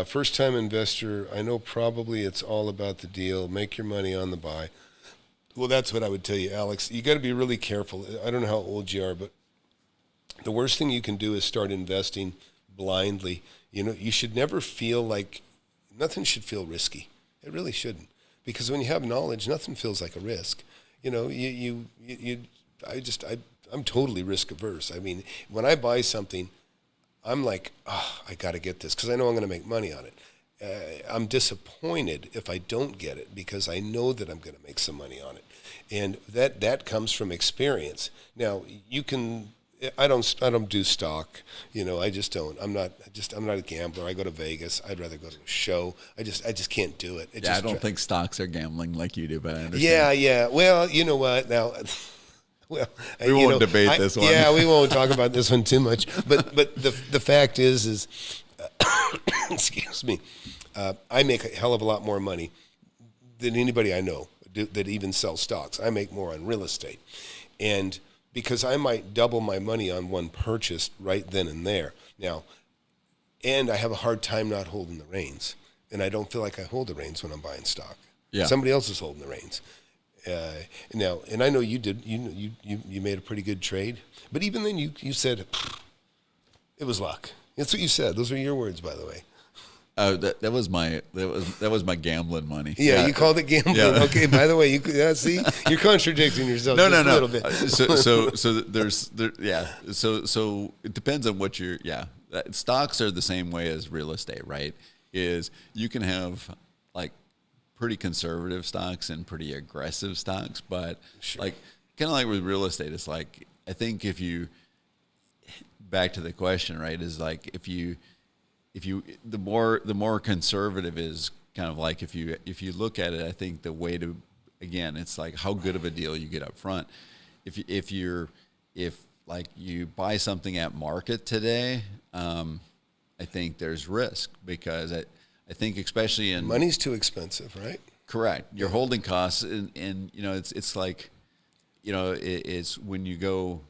First-time investor, I know probably it's all about the deal. Make your money on the buy. Well, that's what I would tell you, Alex. You got to be really careful. I don't know how old you are, but the worst thing you can do is start investing blindly. You know, you should never feel like, nothing should feel risky. It really shouldn't. Because when you have knowledge, nothing feels like a risk. You know, I'm totally risk averse. I mean, when I buy something, I'm like, I got to get this because I know I'm going to make money on it. I'm disappointed if I don't get it because I know that I'm going to make some money on it. And that comes from experience. Now, I don't do stock. You know, I just don't. I'm not a gambler. I go to Vegas. I'd rather go to a show. I just can't do it. I don't think stocks are gambling like you do, but I understand. Yeah. Well, you know what? Now, we won't debate this one. Yeah, we won't talk about this one too much. But the fact is excuse me, I make a hell of a lot more money than anybody I know that even sells stocks. I make more on real estate, and because I might double my money on one purchase right then and there. Now, and I have a hard time not holding the reins, and I don't feel like I hold the reins when I'm buying stock. Yeah. Somebody else is holding the reins. Now, and I know you did. You made a pretty good trade, but even then, you said it was luck. That's what you said. Those were your words, by the way. That was my gambling money. Yeah, you called it gambling. Yeah. Okay. By the way, see, you're contradicting yourself. No. A little bit. So it depends on what you're. Yeah, stocks are the same way as real estate, right? Is you can have like pretty conservative stocks and pretty aggressive stocks, but sure. Like kind of like with real estate, it's like I think if you back to the question, right? Is like if you the more conservative is kind of like if you look at it, I think the way to, again, it's like how good of a deal you get up front. If you buy something at market today, I think there's risk because I think especially in money's too expensive, right? Correct. Your holding costs and you know it's like, you know, it's when you go.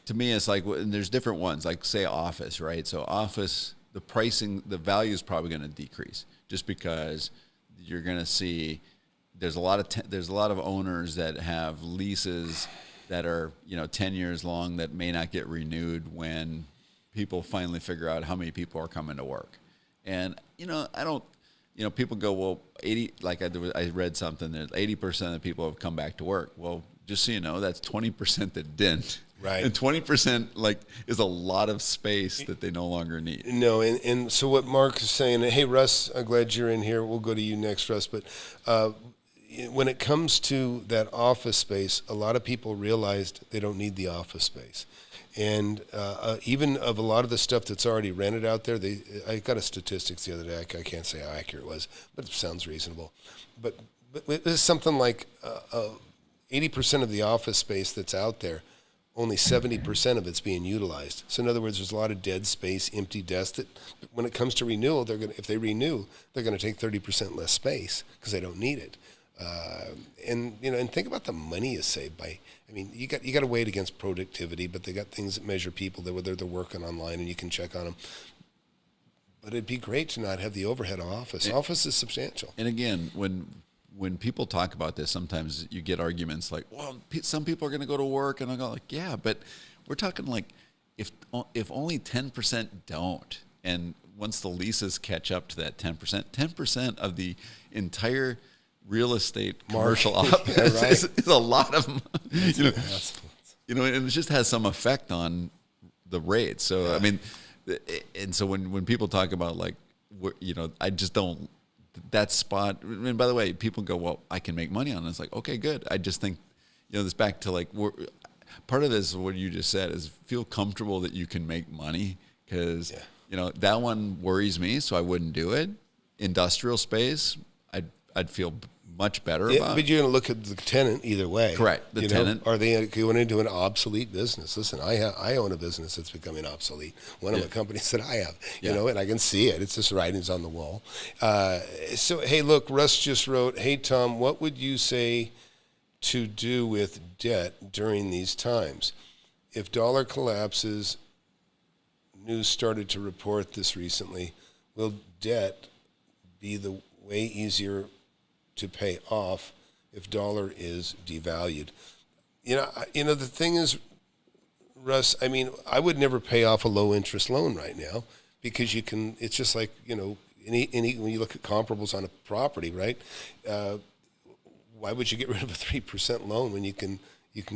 To me, it's like, and there's different ones, like say office, right? So office, the pricing, the value is probably going to decrease just because you're going to see there's a lot of owners that have leases that are, you know, 10 years long that may not get renewed when people finally figure out how many people are coming to work. And, you know, people go, well, 80, like I read something that 80% of the people have come back to work. Well, just so you know, that's 20% that didn't. Right. And 20% like is a lot of space that they no longer need. No, and so what Mark is saying, hey, Russ, I'm glad you're in here. We'll go to you next, Russ. But when it comes to that office space, a lot of people realized they don't need the office space. And even of a lot of the stuff that's already rented out there, I got a statistics the other day. I can't say how accurate it was, but it sounds reasonable. But it's something like 80% of the office space that's out there, only 70% of it's being utilized. So in other words, there's a lot of dead space, empty desks that when it comes to renewal, if they renew, they're going to take 30% less space because they don't need it. And think about the money you save by. I mean, you got to weigh it against productivity, but they got things that measure people that whether they're working online and you can check on them. But it'd be great to not have the overhead of office. Office is substantial. And again, when people talk about this, sometimes you get arguments like, well, some people are going to go to work, and I go like, yeah, but we're talking like if only 10% don't, and once the leases catch up to that 10% of the entire real estate commercial office right. is a lot of money. You know, and it just has some effect on the rates. So yeah. I mean, and so when people talk about like, you know, I just don't. That spot, and by the way, people go, well, I can make money on it. It's like, okay, good. I just think, you know, this back to like, part of this, what you just said, is feel comfortable that you can make money because, you know, that one worries me, so I wouldn't do it. Industrial space, I'd feel much better Yeah, about. but you're going to look at the tenant either way. Correct. The tenant. Are they going into an obsolete business? Listen, I own a business that's becoming obsolete. One of the companies that I have, and I can see it. It's just writings on the wall. So, hey, look, Russ just wrote, hey, Tom, what would you say to do with debt during these times? If dollar collapses, news started to report this recently, will debt be the way easier to pay off if dollar is devalued? The thing is, Russ, I mean, I would never pay off a low interest loan right now because it's just like, any when you look at comparables on a property, right? Why would you get rid of a 3% loan when you can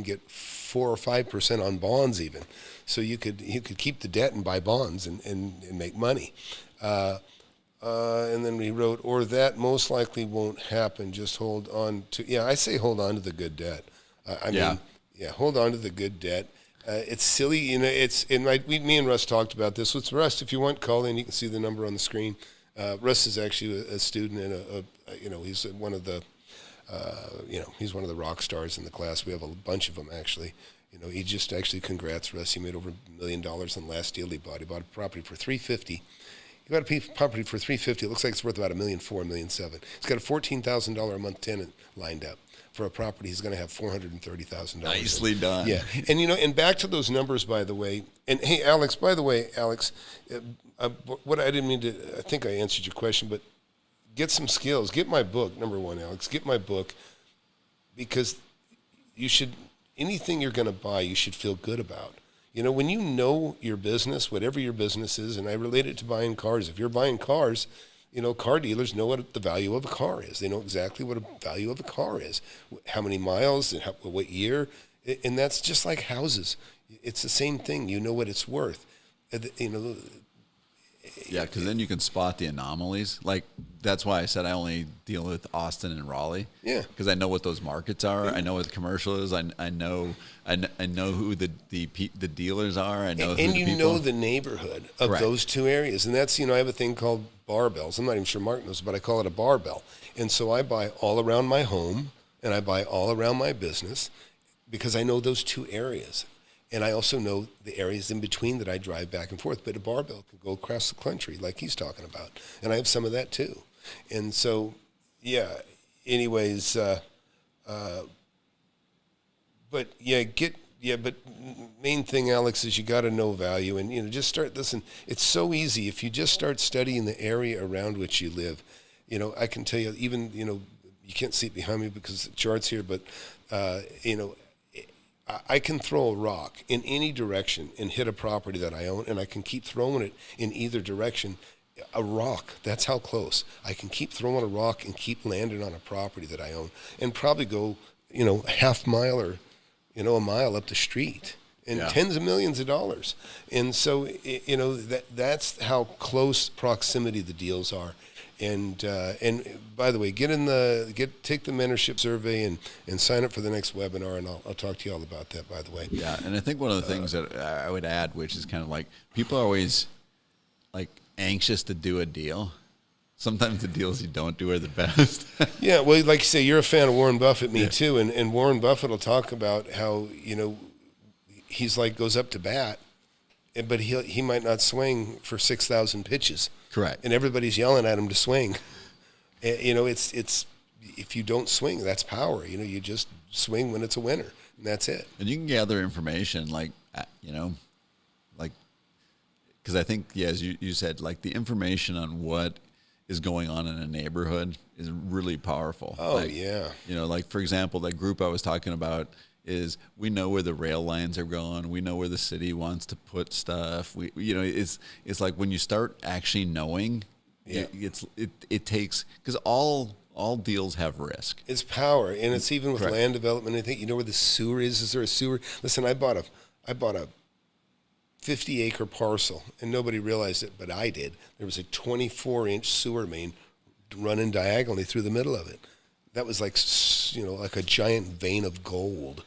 get 4 or 5% on bonds even? So you could keep the debt and buy bonds and make money. And then we wrote, or that most likely won't happen. Just hold on to, I say hold on to the good debt. Hold on to the good debt. It's silly, me and Russ talked about this. With Russ, if you want, call in. You can see the number on the screen. Russ is actually a student and he's one of the, he's one of the rock stars in the class. We have a bunch of them actually. He just actually, congrats, Russ. He made over $1 million on the last deal he bought. He bought a property for $350. He got a property for $350. It looks like it's worth about $1.4 million, $1.7 million. He's got a $14,000 a month tenant lined up for a property. He's going to have $430,000. Nicely done. Yeah, and and back to those numbers, by the way. And hey, Alex, by the way, what I didn't mean to. I think I answered your question, but get some skills. Get my book, number one, Alex. Get my book, because you should. Anything you're going to buy, you should feel good about. When you know your business, whatever your business is, and I relate it to buying cars. If you're buying cars, car dealers know what the value of a car is. They know exactly what the value of a car is, how many miles, and what year, and that's just like houses. It's the same thing. You know what it's worth. Yeah, because then you can spot the anomalies. Like, that's why I said I only deal with Austin and Raleigh. Yeah, because I know what those markets are. Yeah. I know what the commercial is. I know who the dealers are. I know and who you know the neighborhood of Correct. Those two areas. And that's I have a thing called barbells. I'm not even sure Mark knows, but I call it a barbell. And so I buy all around my home and I buy all around my business because I know those two areas. And I also know the areas in between that I drive back and forth. But a barbell can go across the country like he's talking about. And I have some of that too. And so, anyways, but main thing, Alex, is you got to know value. And, just start, listen, it's so easy. If you just start studying the area around which you live, I can tell you, even, you can't see it behind me because the chart's here, but, I can throw a rock in any direction and hit a property that I own, and I can keep throwing it in either direction. A rock, that's how close. I can keep throwing a rock and keep landing on a property that I own and probably go, a half mile or, a mile up the street and tens of millions of dollars. And so, that's how close proximity the deals are. And by the way, take the mentorship survey and sign up for the next webinar, and I'll talk to you all about that, by the way. Yeah, and I think one of the things that I would add, which is kind of like, people are always like anxious to do a deal. Sometimes the deals you don't do are the best. Yeah, well, like you say, you're a fan of Warren Buffett, me too, and Warren Buffett will talk about how, he's like goes up to bat, but he might not swing for 6,000 pitches. Correct. And everybody's yelling at him to swing. It's if you don't swing, that's power. You just swing when it's a winner, and that's it. And you can gather information because I think, as you said, like the information on what is going on in a neighborhood is really powerful. Oh, yeah. Like, for example, that group I was talking about is, we know where the rail lines are going. We know where the city wants to put stuff. It's like when you start actually knowing, it takes, because all deals have risk. It's power, and it's even with Correct. land development. I think where the sewer is. Is there a sewer? Listen, I bought a 50-acre parcel, and nobody realized it, but I did. There was a 24-inch sewer main running diagonally through the middle of it. That was like a giant vein of gold.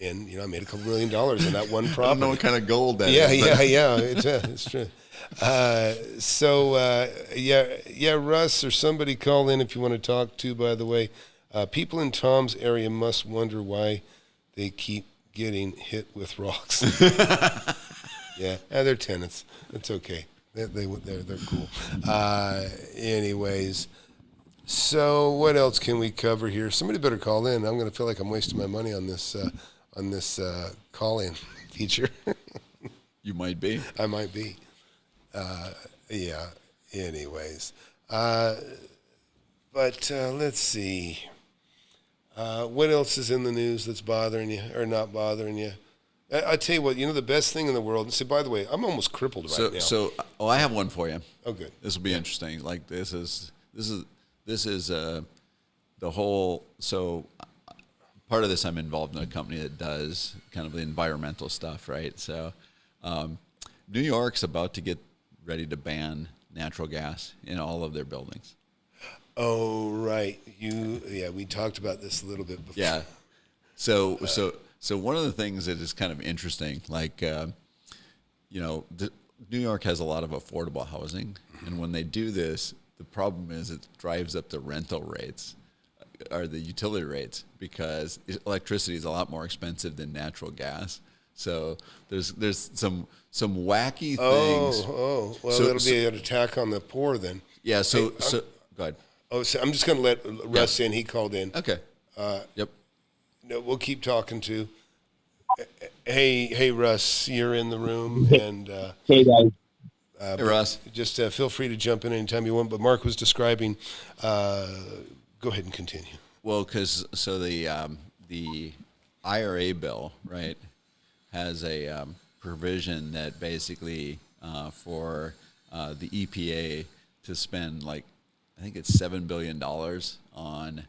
And, I made a couple $1 million on that one property. I don't know what kind of gold that is. Yeah. It's true. Russ or somebody call in if you want to talk to, by the way. People in Tom's area must wonder why they keep getting hit with rocks. Yeah, they're tenants. It's okay. They're cool. Anyways, so what else can we cover here? Somebody better call in. I'm going to feel like I'm wasting my money on this call-in feature. You might be. I might be. Yeah. Anyways, but let's see. What else is in the news that's bothering you or not bothering you? I tell you what, the best thing in the world. And say, by the way, I'm almost crippled right now. So, I have one for you. Oh, good. This will be interesting. Like this is the whole. So, part of this, I'm involved in a company that does kind of the environmental stuff, right? So, New York's about to get ready to ban natural gas in all of their buildings. Oh, right. We talked about this a little bit before. Yeah. So one of the things that is kind of interesting, like, New York has a lot of affordable housing, and when they do this, the problem is it drives up the rental rates or the utility rates because electricity is a lot more expensive than natural gas. So there's some wacky things. Oh, well, that'll be an attack on the poor then. Yeah. So go ahead. Oh, so I'm just going to let Russ in. He called in. Okay. Yep. No, we'll keep talking to. Hey, Russ, you're in the room, and hey guys. Hey, Russ. Just feel free to jump in anytime you want. But Mark was describing. Go ahead and continue. Well, because the IRA bill, right, has a provision that basically for the EPA to spend I think it's $7 billion on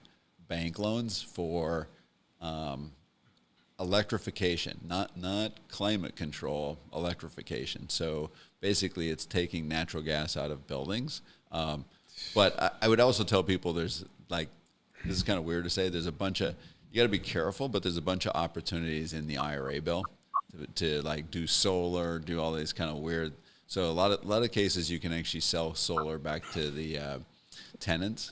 bank loans for electrification, not climate control, electrification. So basically it's taking natural gas out of buildings. But I would also tell people this is kind of weird to say, there's a bunch of, you got to be careful, but there's a bunch of opportunities in the IRA bill to do solar, do all these kind of weird. So a lot of cases you can actually sell solar back to the tenants.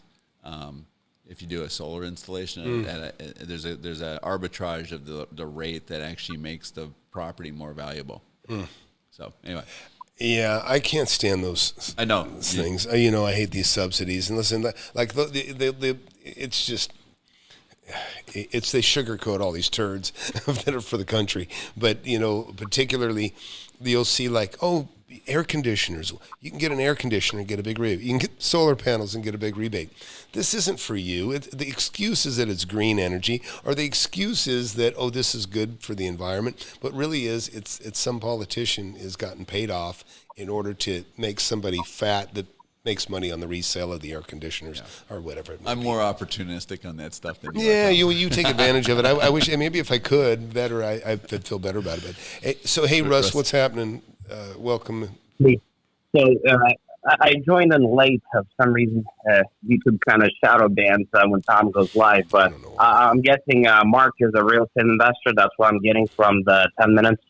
If you do a solar installation, there's a arbitrage of the rate that actually makes the property more valuable. So anyway. Yeah, I can't stand those. I know things. I hate these subsidies. And listen, it's just. They sugarcoat all these turds that are for the country, but particularly you'll see air conditioners. You can get an air conditioner and get a big rebate. You can get solar panels and get a big rebate. This isn't for you. The excuse is that it's green energy, or the excuse is that this is good for the environment. But really it's some politician has gotten paid off in order to make somebody fat that makes money on the resale of the air conditioners or whatever. I'm more opportunistic on that stuff than you. Yeah, you take advantage of it. I wish maybe if I could better, I'd feel better about it. But hey, Russ, what's happening? Welcome. So I joined in late for some reason. YouTube kind of shadow bans when Tom goes live, but I'm guessing Mark is a real estate investor. That's what I'm getting from the 10 minutes.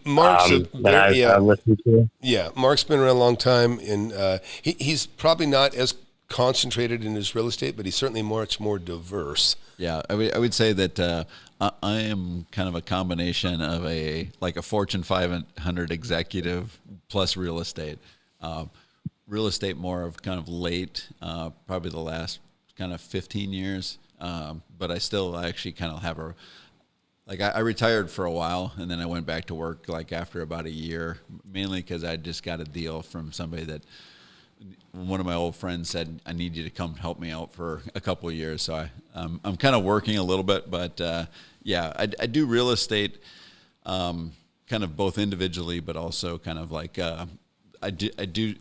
Mark's I listened to. Yeah, Mark's been around a long time, and he's probably not as concentrated in his real estate, but he's certainly much more diverse. Yeah, I would say that I am kind of a combination of a Fortune 500 executive plus real estate. Real estate more of kind of late, probably the last kind of 15 years, but I still actually kind of have I retired for a while, and then I went back to work after about a year, mainly because I just got a deal from somebody that one of my old friends said, I need you to come help me out for a couple of years. So I'm kind of working a little bit, but I do real estate kind of both individually, but also kind of I do,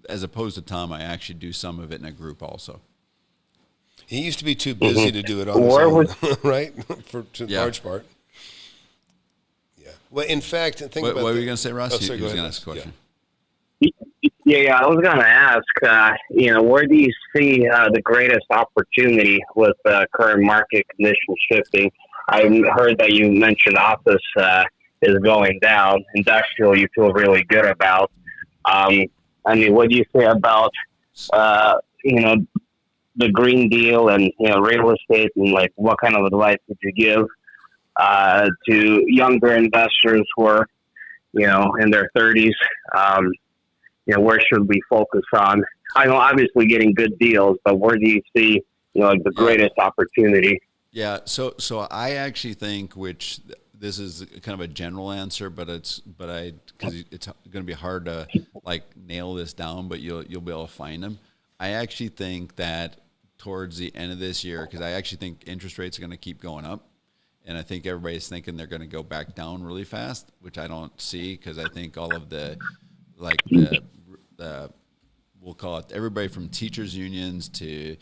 as opposed to Tom, I actually do some of it in a group also. He used to be too busy to do it on his own, right? To large part. Yeah. Well, in fact, think about. What were you going to say, Ross? Sorry, you was go going to ahead. ask a question. Yeah, I was going to ask, where do you see the greatest opportunity with current market conditions shifting? I heard that you mentioned office is going down. Industrial, you feel really good about. What do you say about, the Green Deal and real estate, and like what kind of advice would you give to younger investors who are in their 30s? Where should we focus on? I know obviously getting good deals, but where do you see like the greatest opportunity? Yeah, so I actually think, which this is kind of a general answer, because it's going to be hard to like nail this down, but you'll be able to find them. I actually think that towards the end of this year, because I actually think interest rates are going to keep going up, and I think everybody's thinking they're going to go back down really fast, which I don't see, because I think all of the we'll call it everybody from teachers unions to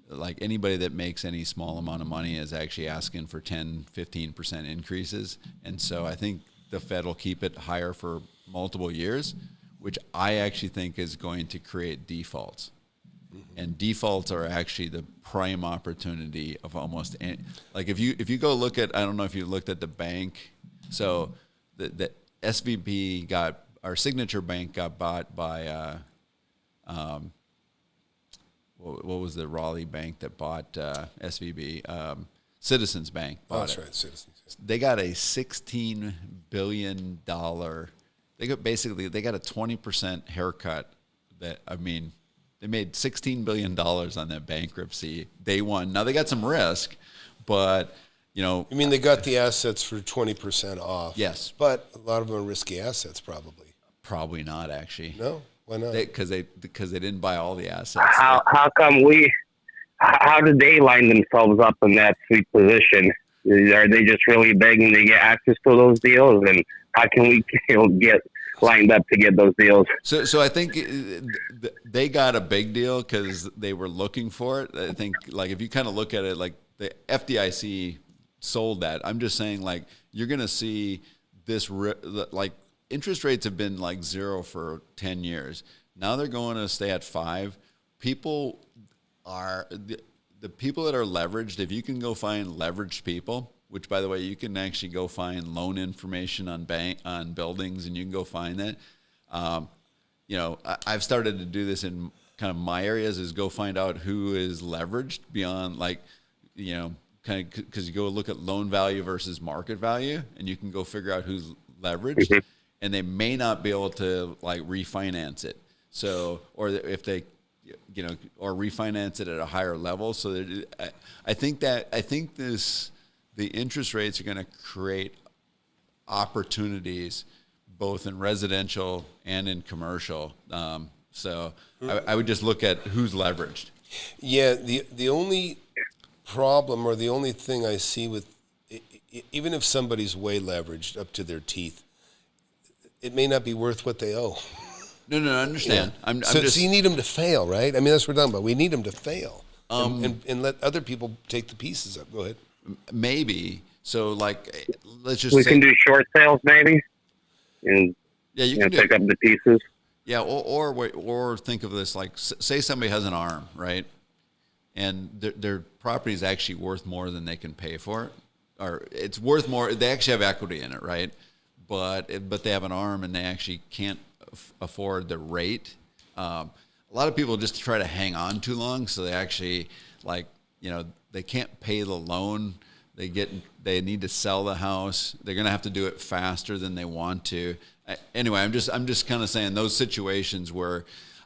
like anybody that makes any small amount of money is actually asking for 10-15% increases. And so I think the Fed will keep it higher for multiple years, which I actually think is going to create defaults. And defaults are actually the prime opportunity of almost any, like if you go look at, I don't know if you looked at the bank. So the SVB our Signature Bank got bought by, what was the Raleigh bank that bought SVB? Citizens Bank bought it. Right, Citizens. They got a $16 billion. They got a 20% haircut. They made $16 billion on that bankruptcy day one. Now they got some risk, but You mean they got the assets for 20% off? Yes, but a lot of them are risky assets, probably. Probably not, actually. No, why not? Because they didn't buy all the assets. How come how did they line themselves up in that sweet position? Are they just really begging to get access to those deals? And how can we get lined up to get those deals? So I think they got a big deal because they were looking for it. I think, like, if you kind of look at it, like the FDIC sold that. I'm just saying, like, you're going to see this, like, interest rates have been like 0 for 10 years. Now they're going to stay at 5. People are the people that are leveraged. If you can go find leveraged people, which, by the way, you can actually go find loan information on buildings, and you can go find that. I've started to do this in kind of my areas, is go find out who is leveraged beyond, like, kind of, because you go look at loan value versus market value, and you can go figure out who's leveraged, mm-hmm. and they may not be able to, like, refinance it. So, or if they, or refinance it at a higher level. So I think the interest rates are going to create opportunities both in residential and in commercial. So I would just look at who's leveraged. Yeah, the only problem, or the only thing I see with, even if somebody's way leveraged up to their teeth, it may not be worth what they owe. No, I understand. Yeah. So you need them to fail, right? I mean, that's what we're talking about. We need them to fail and let other people take the pieces up. Go ahead. Maybe. So, like, let's just we can do short sales, maybe, and you can pick up the pieces. Yeah, or think of this, like, say somebody has an arm, right, and their property is actually worth more than they can pay for it, or it's worth more. They actually have equity in it, right? But they have an arm and they actually can't afford the rate. A lot of people just try to hang on too long, so they actually, like, they can't pay the loan. They need to sell the house. They're going to have to do it faster than they want to. Anyway, I'm just kind of saying those situations where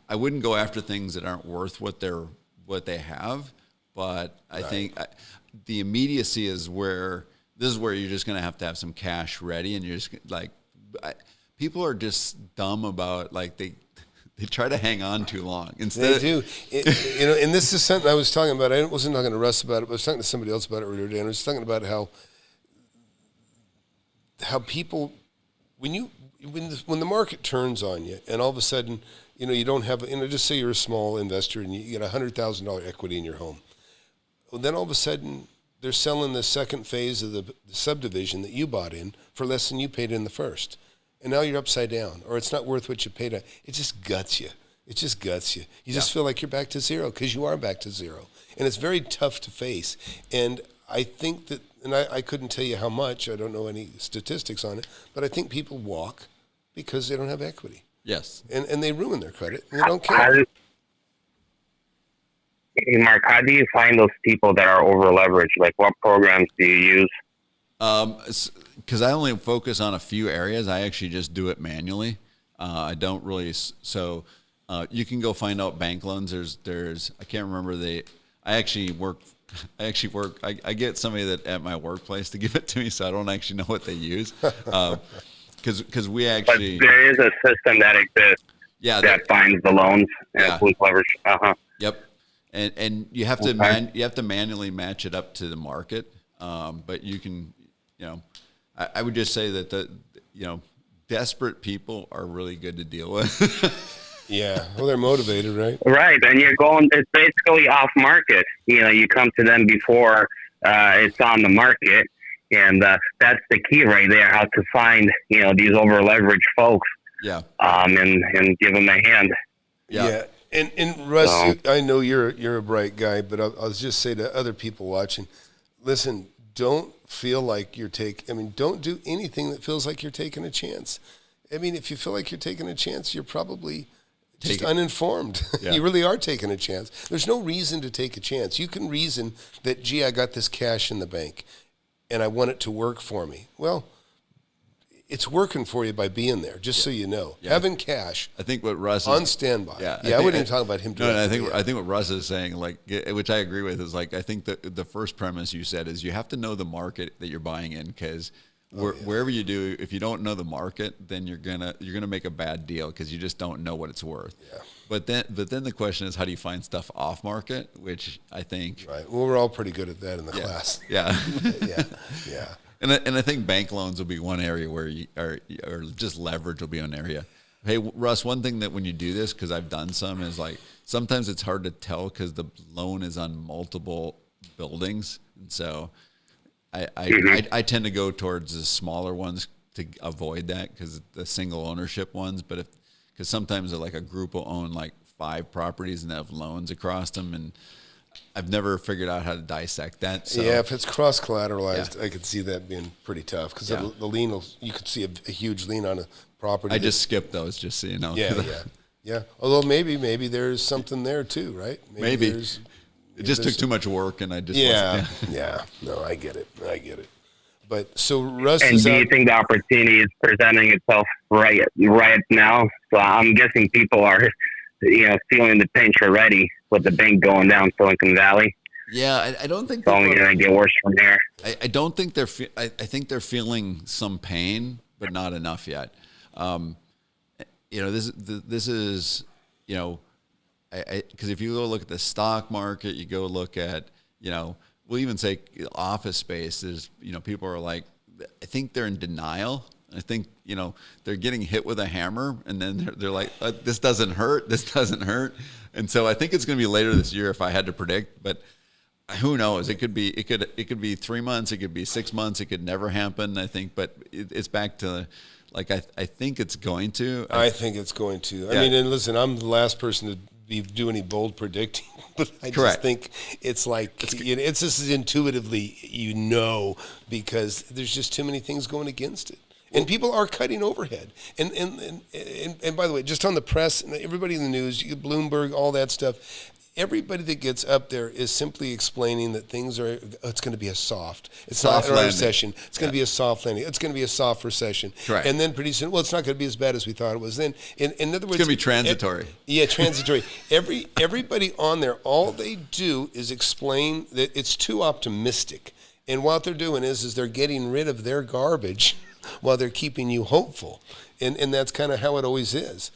I wouldn't go after things that aren't worth what they have. But I think the immediacy is where you're just going to have some cash ready, and you're just like, people are just dumb about, like, they try to hang on too long. They do. And this is something I was talking about. I wasn't talking to Russ about it, but I was talking to somebody else about it earlier today. And I was talking about how people, when the market turns on you, and all of a sudden, you don't have, just say you're a small investor and you get $100,000 equity in your home. Well, then all of a sudden, they're selling the second phase of the subdivision that you bought in for less than you paid in the first. And now you're upside down, or it's not worth what you paid. It just guts you. It just guts you. You just feel like you're back to zero, because you are back to zero. And it's very tough to face. And I think that, and I couldn't tell you how much, I don't know any statistics on it, but I think people walk because they don't have equity. Yes. And they ruin their credit, and they don't care. Hey, Mark, how do you find those people that are over leveraged? Like, what programs do you use? Because I only focus on a few areas. I actually just do it manually. I don't really. So you can go find out bank loans. There's I can't remember I actually work. I get somebody that at my workplace to give it to me, so I don't actually know what they use. Because we actually. But there is a system that exists. Yeah. That finds the loans and includes leverage. Yep. And you have to you have to manually match it up to the market. But you can, I would just say that desperate people are really good to deal with. Yeah. Well, they're motivated, right? Right. And it's basically off market. You come to them before it's on the market. And that's the key right there, how to find, these over leveraged folks. Yeah. And give them a hand. Yeah. And Russ, I know you're a bright guy, but I'll just say to other people watching, listen, don't feel like don't do anything that feels like you're taking a chance. I mean, if you feel like you're taking a chance, you're probably just uninformed. Yeah. You really are taking a chance. There's no reason to take a chance. You can reason that, gee, I got this cash in the bank and I want it to work for me. Well, it's working for you by being there, just so you know. Yeah. Having cash. I think what Russ on standby. Yeah, I wouldn't even talk about him doing I think what Russ is saying, which I agree with, is I think that the first premise you said is you have to know the market that you're buying in, because wherever you do, if you don't know the market, then you're gonna make a bad deal because you just don't know what it's worth. Yeah. But then the question is, how do you find stuff off market? Which I think. Right. Well, we're all pretty good at that in the class. Yeah. Yeah. And I think bank loans will be one area where or just leverage will be an area. Hey, Russ, one thing that when you do this, because I've done some, is sometimes it's hard to tell because the loan is on multiple buildings. And so I tend to go towards the smaller ones to avoid that, because the single ownership ones. But because sometimes a group will own 5 properties and have loans across them, and I've never figured out how to dissect that. So. Yeah, if it's cross-collateralized, I could see that being pretty tough, because the lien you could see a huge lien on a property. I just skipped those, just so you know. Yeah. Although maybe there's something there too, right? Maybe. It just took too much work, and I just No, I get it. But so Russ, and do you think the opportunity is presenting itself right now? So I'm guessing people are, feeling the pinch already with the bank going down Silicon Valley. Yeah, I don't think it's only going to get worse from there. I don't think I think they're feeling some pain, but not enough yet. This is because if you go look at the stock market, you go look at we'll even say office space. There's people are I think they're in denial. I think they're getting hit with a hammer, and then they're like, this doesn't hurt. This doesn't hurt. And so I think it's going to be later this year if I had to predict, but who knows? It could be 3 months. It could be 6 months. It could never happen. I think, but it's back to I think it's going to. I think it's going to. Yeah. I mean, and listen, I'm the last person to do any bold predicting, but I just think it's it's just intuitively, because there's just too many things going against it. And people are cutting overhead. And by the way, just on the press, everybody in the news, Bloomberg, all that stuff, everybody that gets up there is simply explaining that it's going to be a soft. It's not a recession. It's going to be a soft landing. It's going to be a soft recession. Right. And then pretty soon, it's not going to be as bad as we thought it was then. In other words, it's going to be transitory. Transitory. Everybody on there, all they do is explain that it's too optimistic. And what they're doing is they're getting rid of their garbage while they're keeping you hopeful. And that's kind of how it always is.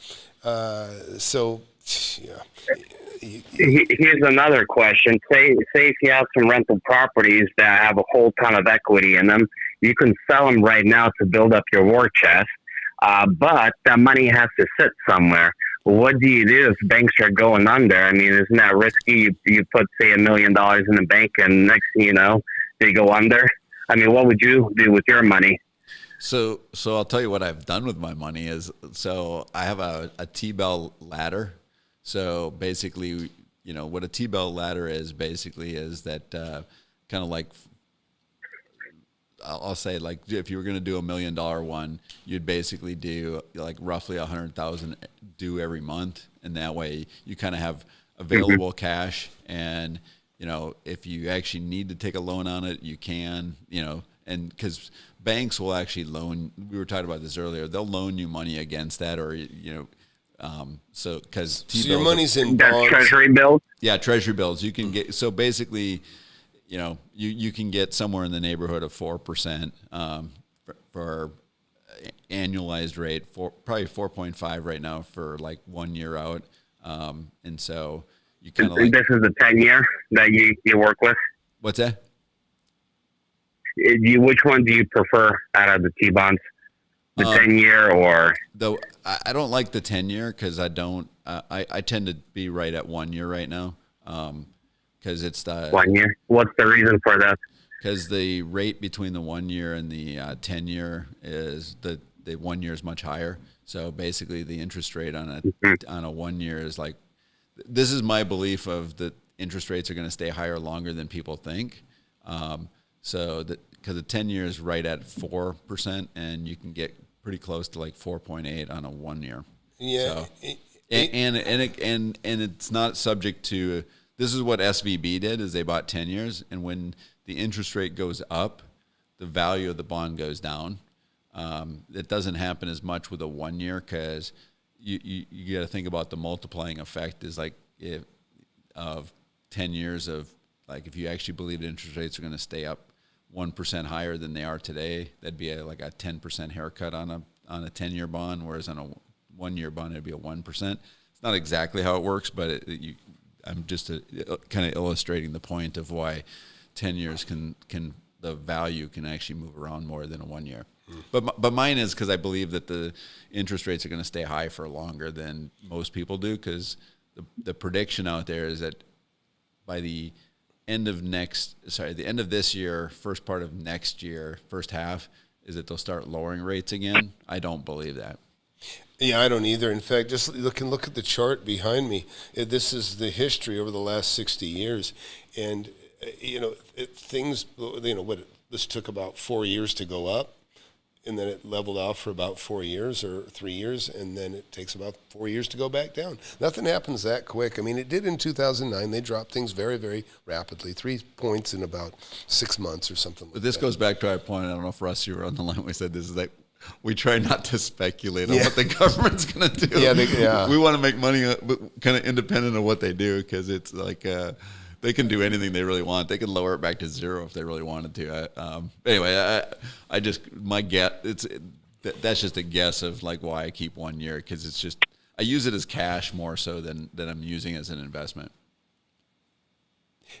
Here's another question. Say if you have some rental properties that have a whole ton of equity in them, you can sell them right now to build up your war chest, but that money has to sit somewhere. What do you do if banks are going under? I mean, isn't that risky? You put, say, $1 million in the bank, and next thing you know, they go under. I mean, what would you do with your money? So I'll tell you what I've done with my money is, I have a T-bell ladder. So basically, what a T-bell ladder is basically is that kind of I'll say if you were going to do $1 million one, you'd basically do roughly 100,000 due every month, and that way you kind of have available cash, and if you actually need to take a loan on it, you can, and because banks will actually loan. We were talking about this earlier. They'll loan you money against that, or because your money's in that's bonds. Treasury bills. Yeah, Treasury bills. You can get, so basically, you can get somewhere in the neighborhood of 4% for annualized rate, probably 4.5 right now for like 1 year out. And so you kind of like, this is the 10-year that you work with. What's that? Which one do you prefer out of the T-bonds? The 10-year or? Though I don't like the 10-year because I don't. I tend to be right at 1 year right now because it's the 1 year. What's the reason for that? Because the rate between the 1 year and the 10-year is the 1 year is much higher. So basically, the interest rate on a 1 year is like, this is my belief of that interest rates are going to stay higher longer than people think. So that because the 10-year is right at 4%, and you can get pretty close to like 4.8 on a 1 year. Yeah, so, and it's not subject to. This is what SVB did: is they bought 10 years, and when the interest rate goes up, the value of the bond goes down. It doesn't happen as much with a 1 year because you got to think about the multiplying effect is like of 10 years of like if you actually believe interest rates are going to stay up 1% higher than they are today, that'd be like a 10% haircut on a 10-year bond, whereas on a 1 year bond it'd be a 1%. It's not exactly how it works, but I'm just kind of illustrating the point of why 10 years can the value can actually move around more than a 1 year. But mine is because I believe that the interest rates are going to stay high for longer than most people do, because the prediction out there is that by the end of this year, first part of next year, first half, is that they'll start lowering rates again. I don't believe that. Yeah, I don't either. In fact, just look at the chart behind me. This is the history over the last 60 years. And, things, this took about 4 years to go up, and then it leveled off for about 4 years or 3 years, and then it takes about 4 years to go back down. Nothing happens that quick. I mean, it did in 2009. They dropped things very, very rapidly, 3 points in about 6 months or something like that. But this goes back to our point. I don't know if Russ, you were on the line when we said this, is that we try not to speculate on what the government's going to do. Yeah, we want to make money kind of independent of what they do, because it's like they can do anything they really want. They can lower it back to zero if they really wanted to. Anyway, I just my guess that's just a guess of like why I keep 1 year, because it's just I use it as cash more so than I'm using it as an investment.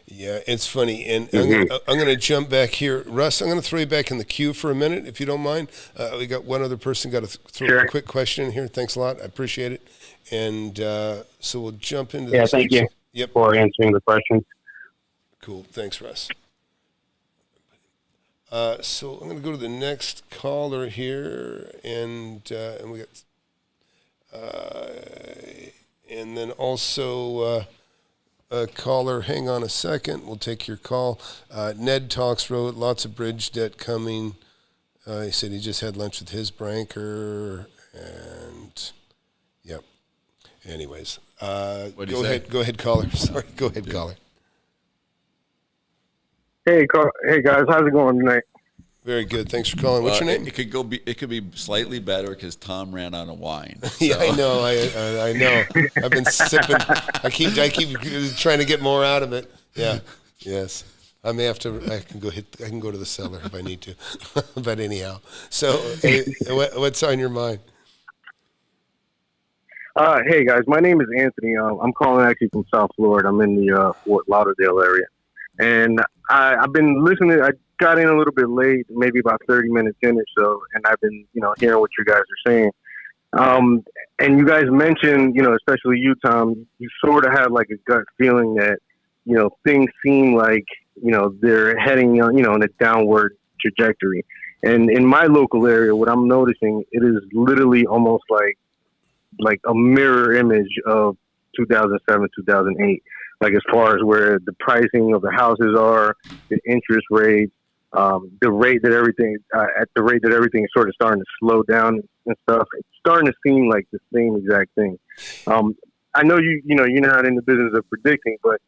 Yeah, it's funny, and I'm going to jump back here. Russ, I'm going to throw you back in the queue for a minute, if you don't mind. We got one other person got to throw a quick question in here. Thanks a lot. I appreciate it. And so we'll jump into this. Yeah, thank you for answering the question. Cool. Thanks, Russ. So I'm going to go to the next caller here, and we got, and then also. Caller, hang on a second. We'll take your call. Ned Talks wrote, lots of bridge debt coming. He said he just had lunch with his banker. And, yep. Anyways, go ahead, caller. Sorry, go ahead, caller. Hey guys, how's it going tonight? Very good. Thanks for calling. What's your name? It could be slightly better because Tom ran out of wine. So. Yeah, I know. I know. I've been sipping. I keep trying to get more out of it. Yeah. Yes. I may have to. I can go to the cellar if I need to. But anyhow, so what's on your mind? Hey guys, my name is Anthony. I'm calling actually from South Florida. I'm in the Fort Lauderdale area, and I've been listening. I got in a little bit late, maybe about 30 minutes in or so, and I've been, hearing what you guys are saying. And you guys mentioned, especially you, Tom, you sort of had like a gut feeling that, things seem like, they're heading, in a downward trajectory. And in my local area, what I'm noticing, it is literally almost like a mirror image of 2007, 2008. Like as far as where the pricing of the houses are, the interest rates, the rate that everything is sort of starting to slow down and stuff. It's starting to seem like the same exact thing. I know you're not in the business of predicting, but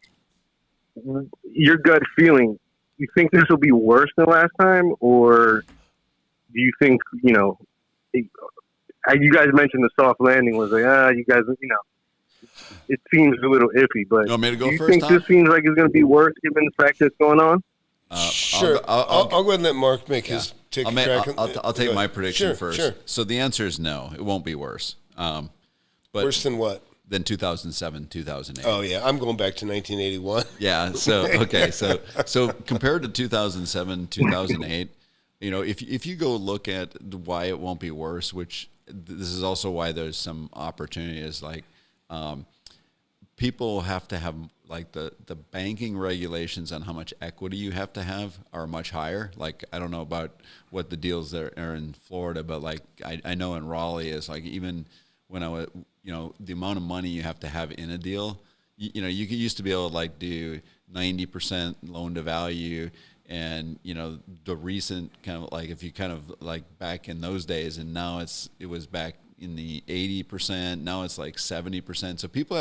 your gut feeling, you think this will be worse than last time, or do you think, you guys mentioned the soft landing was like, you guys, it seems a little iffy, but You want me to go do you first, think Tom? this seems like it's going to be worse given the fact that's going on? Sure. I'll go ahead and let Mark make his take a crack. I'll take my prediction first. Sure. So the answer is no, it won't be worse. But Worse than what? Than 2007, 2008. Oh yeah, I'm going back to 1981. Yeah. So okay. So compared to 2007, 2008, if you go look at why it won't be worse, which this is also why there's some opportunity, is like people have to have like the banking regulations on how much equity you have to have are much higher. Like, I don't know about what the deals there are in Florida, but like I know in Raleigh is like, even when I was, the amount of money you have to have in a deal, you used to be able to like do 90% loan to value. And, the recent kind of like, if you kind of like back in those days, and now it was back in the 80%, now it's like 70%. So people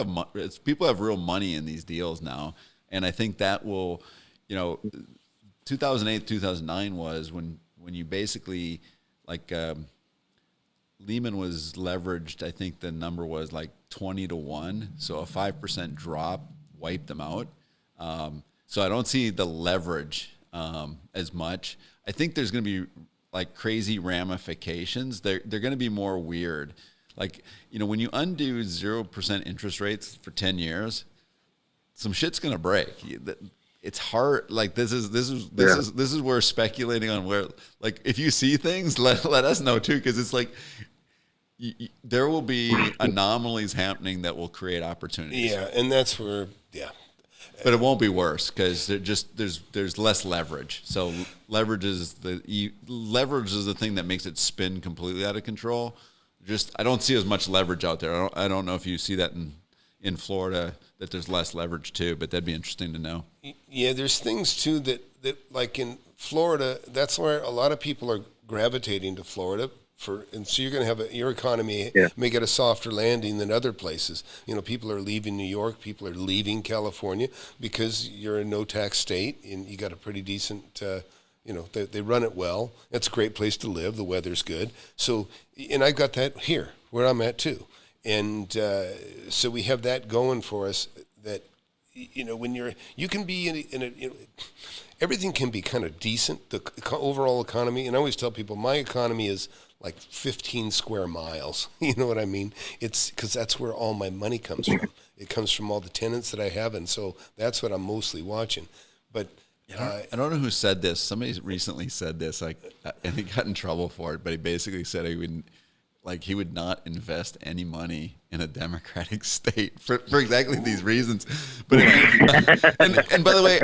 have real money in these deals now. And I think that will, 2008, 2009 was when you basically like, Lehman was leveraged. I think the number was like 20-1. So a 5% drop wiped them out. So I don't see the leverage as much. I think there's going to be like crazy ramifications. They're going to be more weird. Like, when you undo 0% interest rates for 10 years, some shit's going to break. It's hard. Like, this is where speculating on where, like, if you see things, let us know too, because it's like there will be anomalies happening that will create opportunities. Yeah, and that's where But it won't be worse because there's less leverage. So leverage is the thing that makes it spin completely out of control. I don't see as much leverage out there. I don't know if you see that in Florida, that there's less leverage too, but that'd be interesting to know. Yeah, there's things too that like in Florida, that's where a lot of people are gravitating to Florida. And so you're going to have your economy may get a softer landing than other places. People are leaving New York, people are leaving California because you're a no-tax state and you got a pretty decent, they run it well. It's a great place to live. The weather's good. So, and I got that here where I'm at too. And so we have that going for us that, when you can be in a everything can be kind of decent, the overall economy. And I always tell people my economy is like 15 square miles. You know what I mean? It's because that's where all my money comes from. It comes from all the tenants that I have. And so that's what I'm mostly watching. But I don't know who said this. Somebody recently said this, and he got in trouble for it, but he basically said he would not invest any money in a Democratic state for exactly these reasons. But and by the way,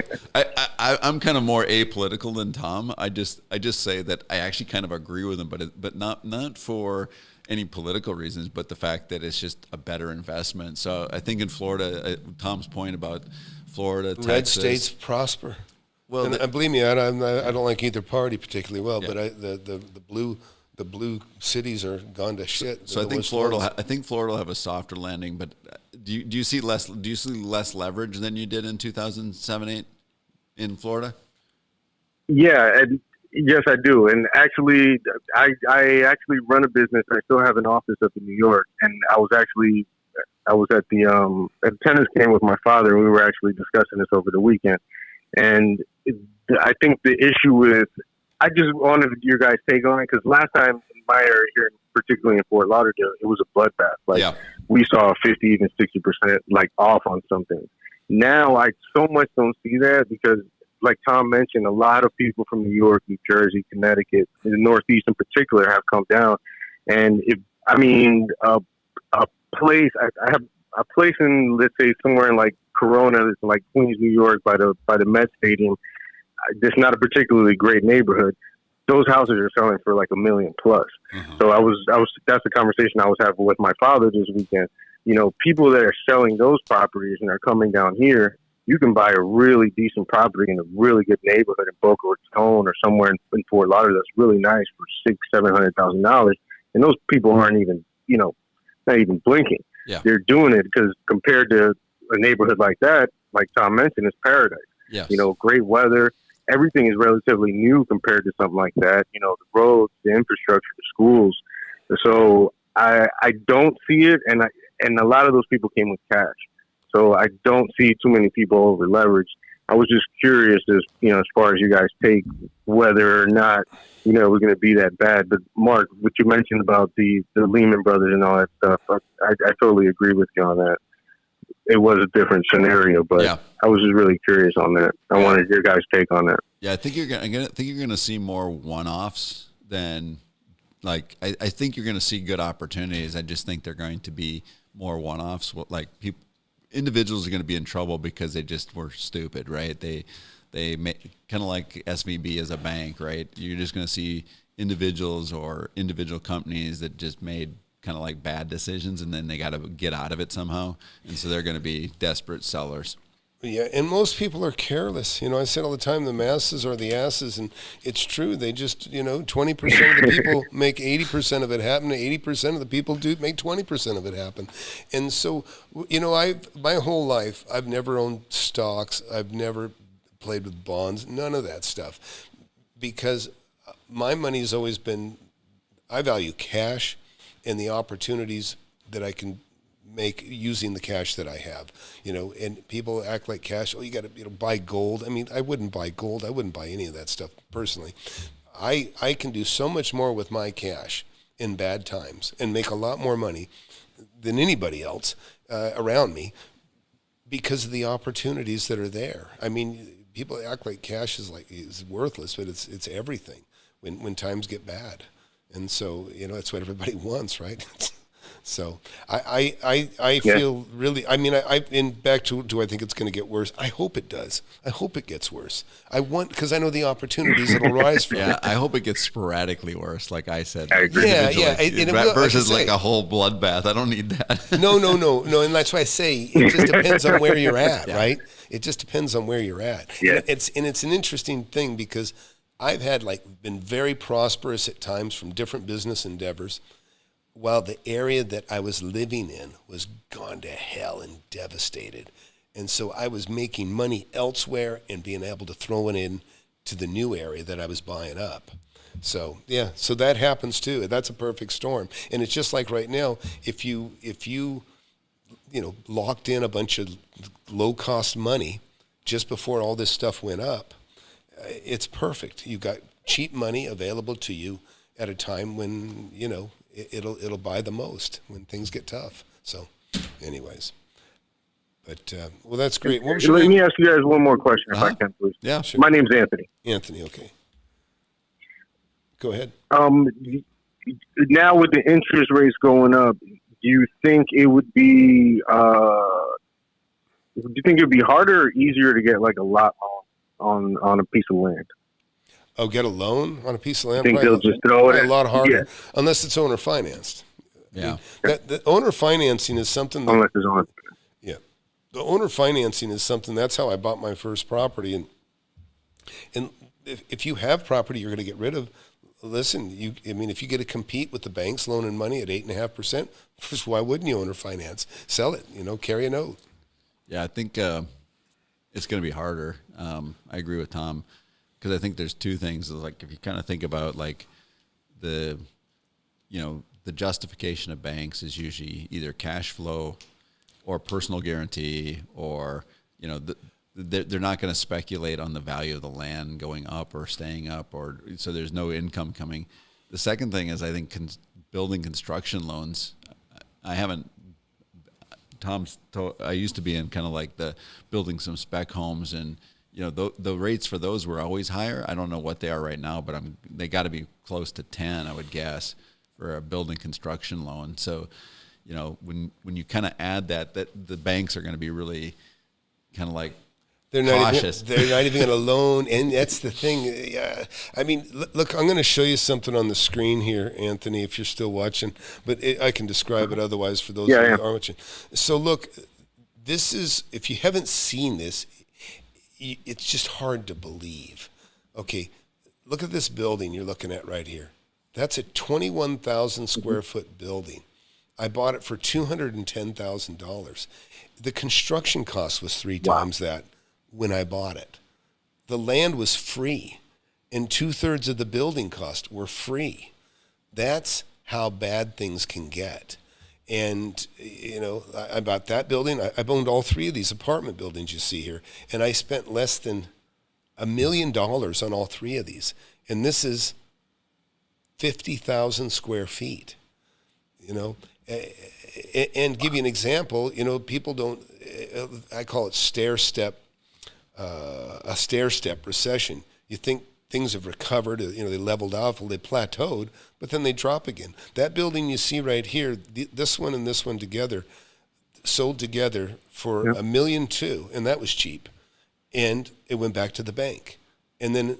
I'm kind of more apolitical than Tom. I just say that I actually kind of agree with him, but not for any political reasons, but the fact that it's just a better investment. So I think in Florida, Tom's point about Florida, Texas, red states prosper. Well, and believe me, I don't like either party particularly well, but the blue cities are gone to shit. So I think Florida will have a softer landing. But do you see less leverage than you did in 2007-8 in Florida? Yeah, and yes, I do. And actually, I actually run a business. I still have an office up in New York, and I was at the tennis game with my father, and we were actually discussing this over the weekend. And I think the issue with, I just wanted your guys' take on it, because last time in my area here, particularly in Fort Lauderdale, it was a bloodbath. We saw 50, even 60% like off on something. Now I so much don't see that because, like Tom mentioned, a lot of people from New York, New Jersey, Connecticut, the Northeast in particular, have come down. And a place, I have a place in, let's say, somewhere in like Corona, it's like Queens, New York, by the Met Stadium. It's not a particularly great neighborhood. Those houses are selling for like $1 million plus. Mm-hmm. So that's the conversation I was having with my father this weekend. People that are selling those properties and are coming down here, you can buy a really decent property in a really good neighborhood in Boca Raton or somewhere in Fort Lauderdale that's really nice for $600,000-$700,000, and those people aren't even, not even blinking. they're doing it, because compared to a neighborhood like that, like Tom mentioned, it's paradise. Yes. Great weather. Everything is relatively new compared to something like that. The roads, the infrastructure, the schools. So I don't see it, and a lot of those people came with cash. So I don't see too many people over leveraged. I was just curious as far as you guys take, whether or not, we're going to be that bad. But Mark, what you mentioned about the Lehman Brothers and all that stuff, I totally agree with you on that. It was a different scenario, but I was just really curious on that. I wanted your guys' take on that. Yeah, I think you're going to see more one-offs than, like, I think you're going to see good opportunities. I just think they're going to be more one-offs. Like, individuals are going to be in trouble because they just were stupid, right? They kind of like SVB as a bank, right? You're just going to see individuals or individual companies that just made kind of like bad decisions, and then they got to get out of it somehow, and so they're going to be desperate sellers. Yeah, and most people are careless. I say all the time, the masses are the asses, and it's true. They just, 20% of the people make 80% of it happen, 80% of the people do make 20% of it happen. And so, my whole life, I've never owned stocks. I've never played with bonds, none of that stuff, because my money's always been, I value cash and the opportunities that I can make using the cash that I have, and people act like cash. Oh, you got to, buy gold. I mean, I wouldn't buy gold. I wouldn't buy any of that stuff personally. I can do so much more with my cash in bad times and make a lot more money than anybody else around me because of the opportunities that are there. I mean, people act like cash is worthless, but it's everything when times get bad. And so, that's what everybody wants, right? So I feel really, I mean, back to, do I think it's going to get worse? I hope it does. I hope it gets worse. Because I know the opportunities that'll rise from it. I hope it gets sporadically worse, like I said. I agree. Versus like a whole bloodbath. I don't need that. No. And that's why I say it just depends on where you're at, right? It just depends on where you're at. Yeah. It's an interesting thing, because I've had been very prosperous at times from different business endeavors, while the area that I was living in was gone to hell and devastated. And so I was making money elsewhere and being able to throw it in to the new area that I was buying up. So, so that happens too. That's a perfect storm. And it's just like right now, if you locked in a bunch of low-cost money just before all this stuff went up, it's perfect. You've got cheap money available to you at a time when, it'll buy the most when things get tough. So, anyways, but that's great. Let me ask you guys one more question, if I can, please. Yeah, sure. My name's Anthony. Anthony, okay. Go ahead. Now with the interest rates going up, do you think it would be? Do you think it'd be harder or easier to get like a lot on a piece of land? Oh, get a loan on a piece of land? I think they'll just throw it in. A lot harder, unless it's owner financed. Yeah. The owner financing is something that, unless it's on. Yeah. The owner financing is something, that's how I bought my first property. And if you have property you're going to get rid of, listen, if you get to compete with the banks loaning money at 8.5%, first, why wouldn't you owner finance? Sell it, carry a note. Yeah, I think it's going to be harder. I agree with Tom. Because I think there's two things. Like, if you kind of think about like the justification of banks is usually either cash flow or personal guarantee, or they're not going to speculate on the value of the land going up or staying up, or so there's no income coming. The second thing is, I think building construction loans. I used to be in kind of like the building some spec homes, and the rates for those were always higher. I don't know what they are right now, but they got to be close to 10, I would guess, for a building construction loan. So, when you kind of add that the banks are going to be really kind of like cautious. They're not even going to loan, and that's the thing. Yeah, I mean, look, I'm going to show you something on the screen here, Anthony, if you're still watching. But I can describe it otherwise for those who aren't watching. So, look, this is, if you haven't seen this, it's just hard to believe. Okay, look at this building you're looking at right here. That's a 21,000 square foot building. I bought it for $210,000. The construction cost was 3 times that when I bought it. The land was free, and 2/3 of the building cost were free. That's how bad things can get. And, I bought that building. I've owned all 3 of these apartment buildings you see here, and I spent less than $1 million on all 3 of these. And this is 50,000 square feet, and give you an example, people don't, I call it a stair-step recession. You think things have recovered, they leveled off, well, they plateaued, but then they drop again. That building you see right here, this one and this one together, sold together for $1.2 million, and that was cheap. And it went back to the bank. And then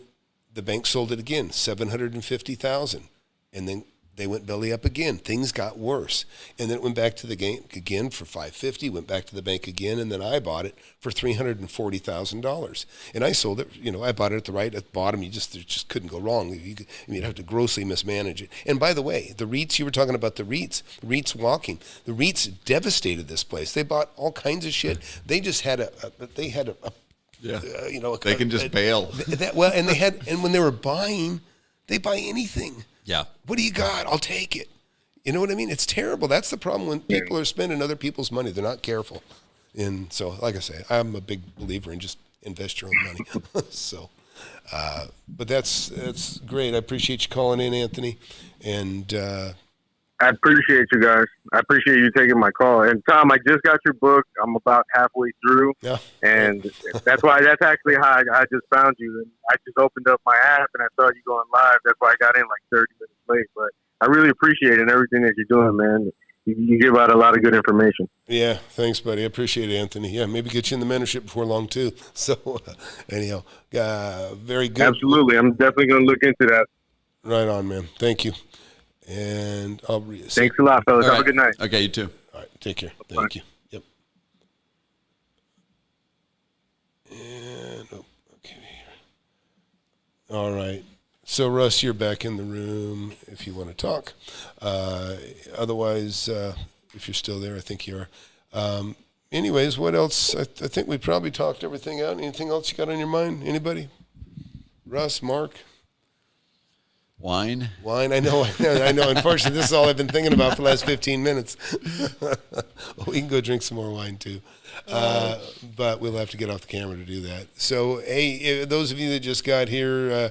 the bank sold it again, $750,000. And then they went belly up again. Things got worse. And then it went back to the bank again for $550,000, went back to the bank again, and then I bought it for $340,000. And I sold it, I bought it at the bottom. You just couldn't go wrong. You'd have to grossly mismanage it. And by the way, the REITs, you were talking about the REITs walking. The REITs devastated this place. They bought all kinds of shit. They just had they can just bail. And when they were buying, they buy anything. Yeah. What do you got? I'll take it. You know what I mean? It's terrible. That's the problem when people are spending other people's money. They're not careful. And so, like I say, I'm a big believer in just invest your own money. So, but that's great. I appreciate you calling in, Anthony. And I appreciate you guys. I appreciate you taking my call. And Tom, I just got your book. I'm about halfway through. Yeah. And that's actually how I just found you. And I just opened up my app and I saw you going live. That's why I got in like 30 minutes late. But I really appreciate it and everything that you're doing, man. You give out a lot of good information. Yeah, thanks, buddy. I appreciate it, Anthony. Yeah, maybe get you in the mentorship before long, too. So, anyhow, very good. Absolutely. I'm definitely going to look into that. Right on, man. Thank you. And I'll thanks a lot, fellas. Have a good night. Okay, you too. All right, take care. Bye. Thank you. Yep. And okay here. All right. So Russ, you're back in the room if you want to talk. Otherwise, if you're still there, I think you are. Anyways, what else? I think we probably talked everything out. Anything else you got on your mind? Anybody? Russ, Mark? Wine. I know. Unfortunately, this is all I've been thinking about for the last 15 minutes. We can go drink some more wine, too. But we'll have to get off the camera to do that. So, hey, those of you that just got here,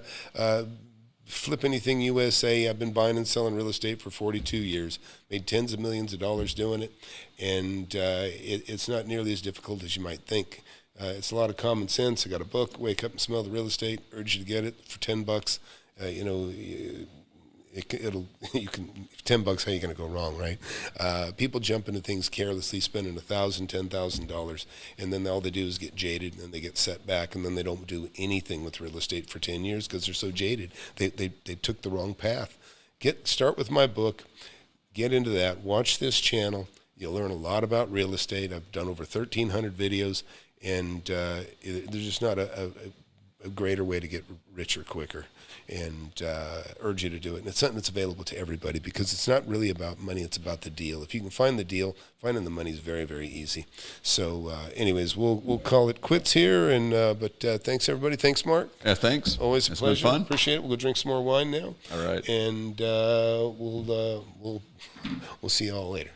FlipAnythingUSA, I've been buying and selling real estate for 42 years. Made tens of millions of dollars doing it. And it's not nearly as difficult as you might think. It's a lot of common sense. I got a book, Wake Up and Smell the Real Estate. Urge you to get it for $10. It'll you can $10. How you going to go wrong, right? People jump into things carelessly, spending $1,000, $10,000, and then all they do is get jaded, and then they get set back, and then they don't do anything with real estate for 10 years because they're so jaded. They took the wrong path. Start with my book. Get into that. Watch this channel. You'll learn a lot about real estate. I've done over 1,300 videos, and there's just not a greater way to get richer quicker. And urge you to do it. And it's something that's available to everybody because it's not really about money, it's about the deal. If you can find the deal, finding the money is very, very easy. So anyways, we'll call it quits here. And but thanks, everybody. Thanks, Mark. Yeah, thanks. Always a It's pleasure. been fun. Appreciate it. We'll go drink some more wine now. All right. And we'll see you all later.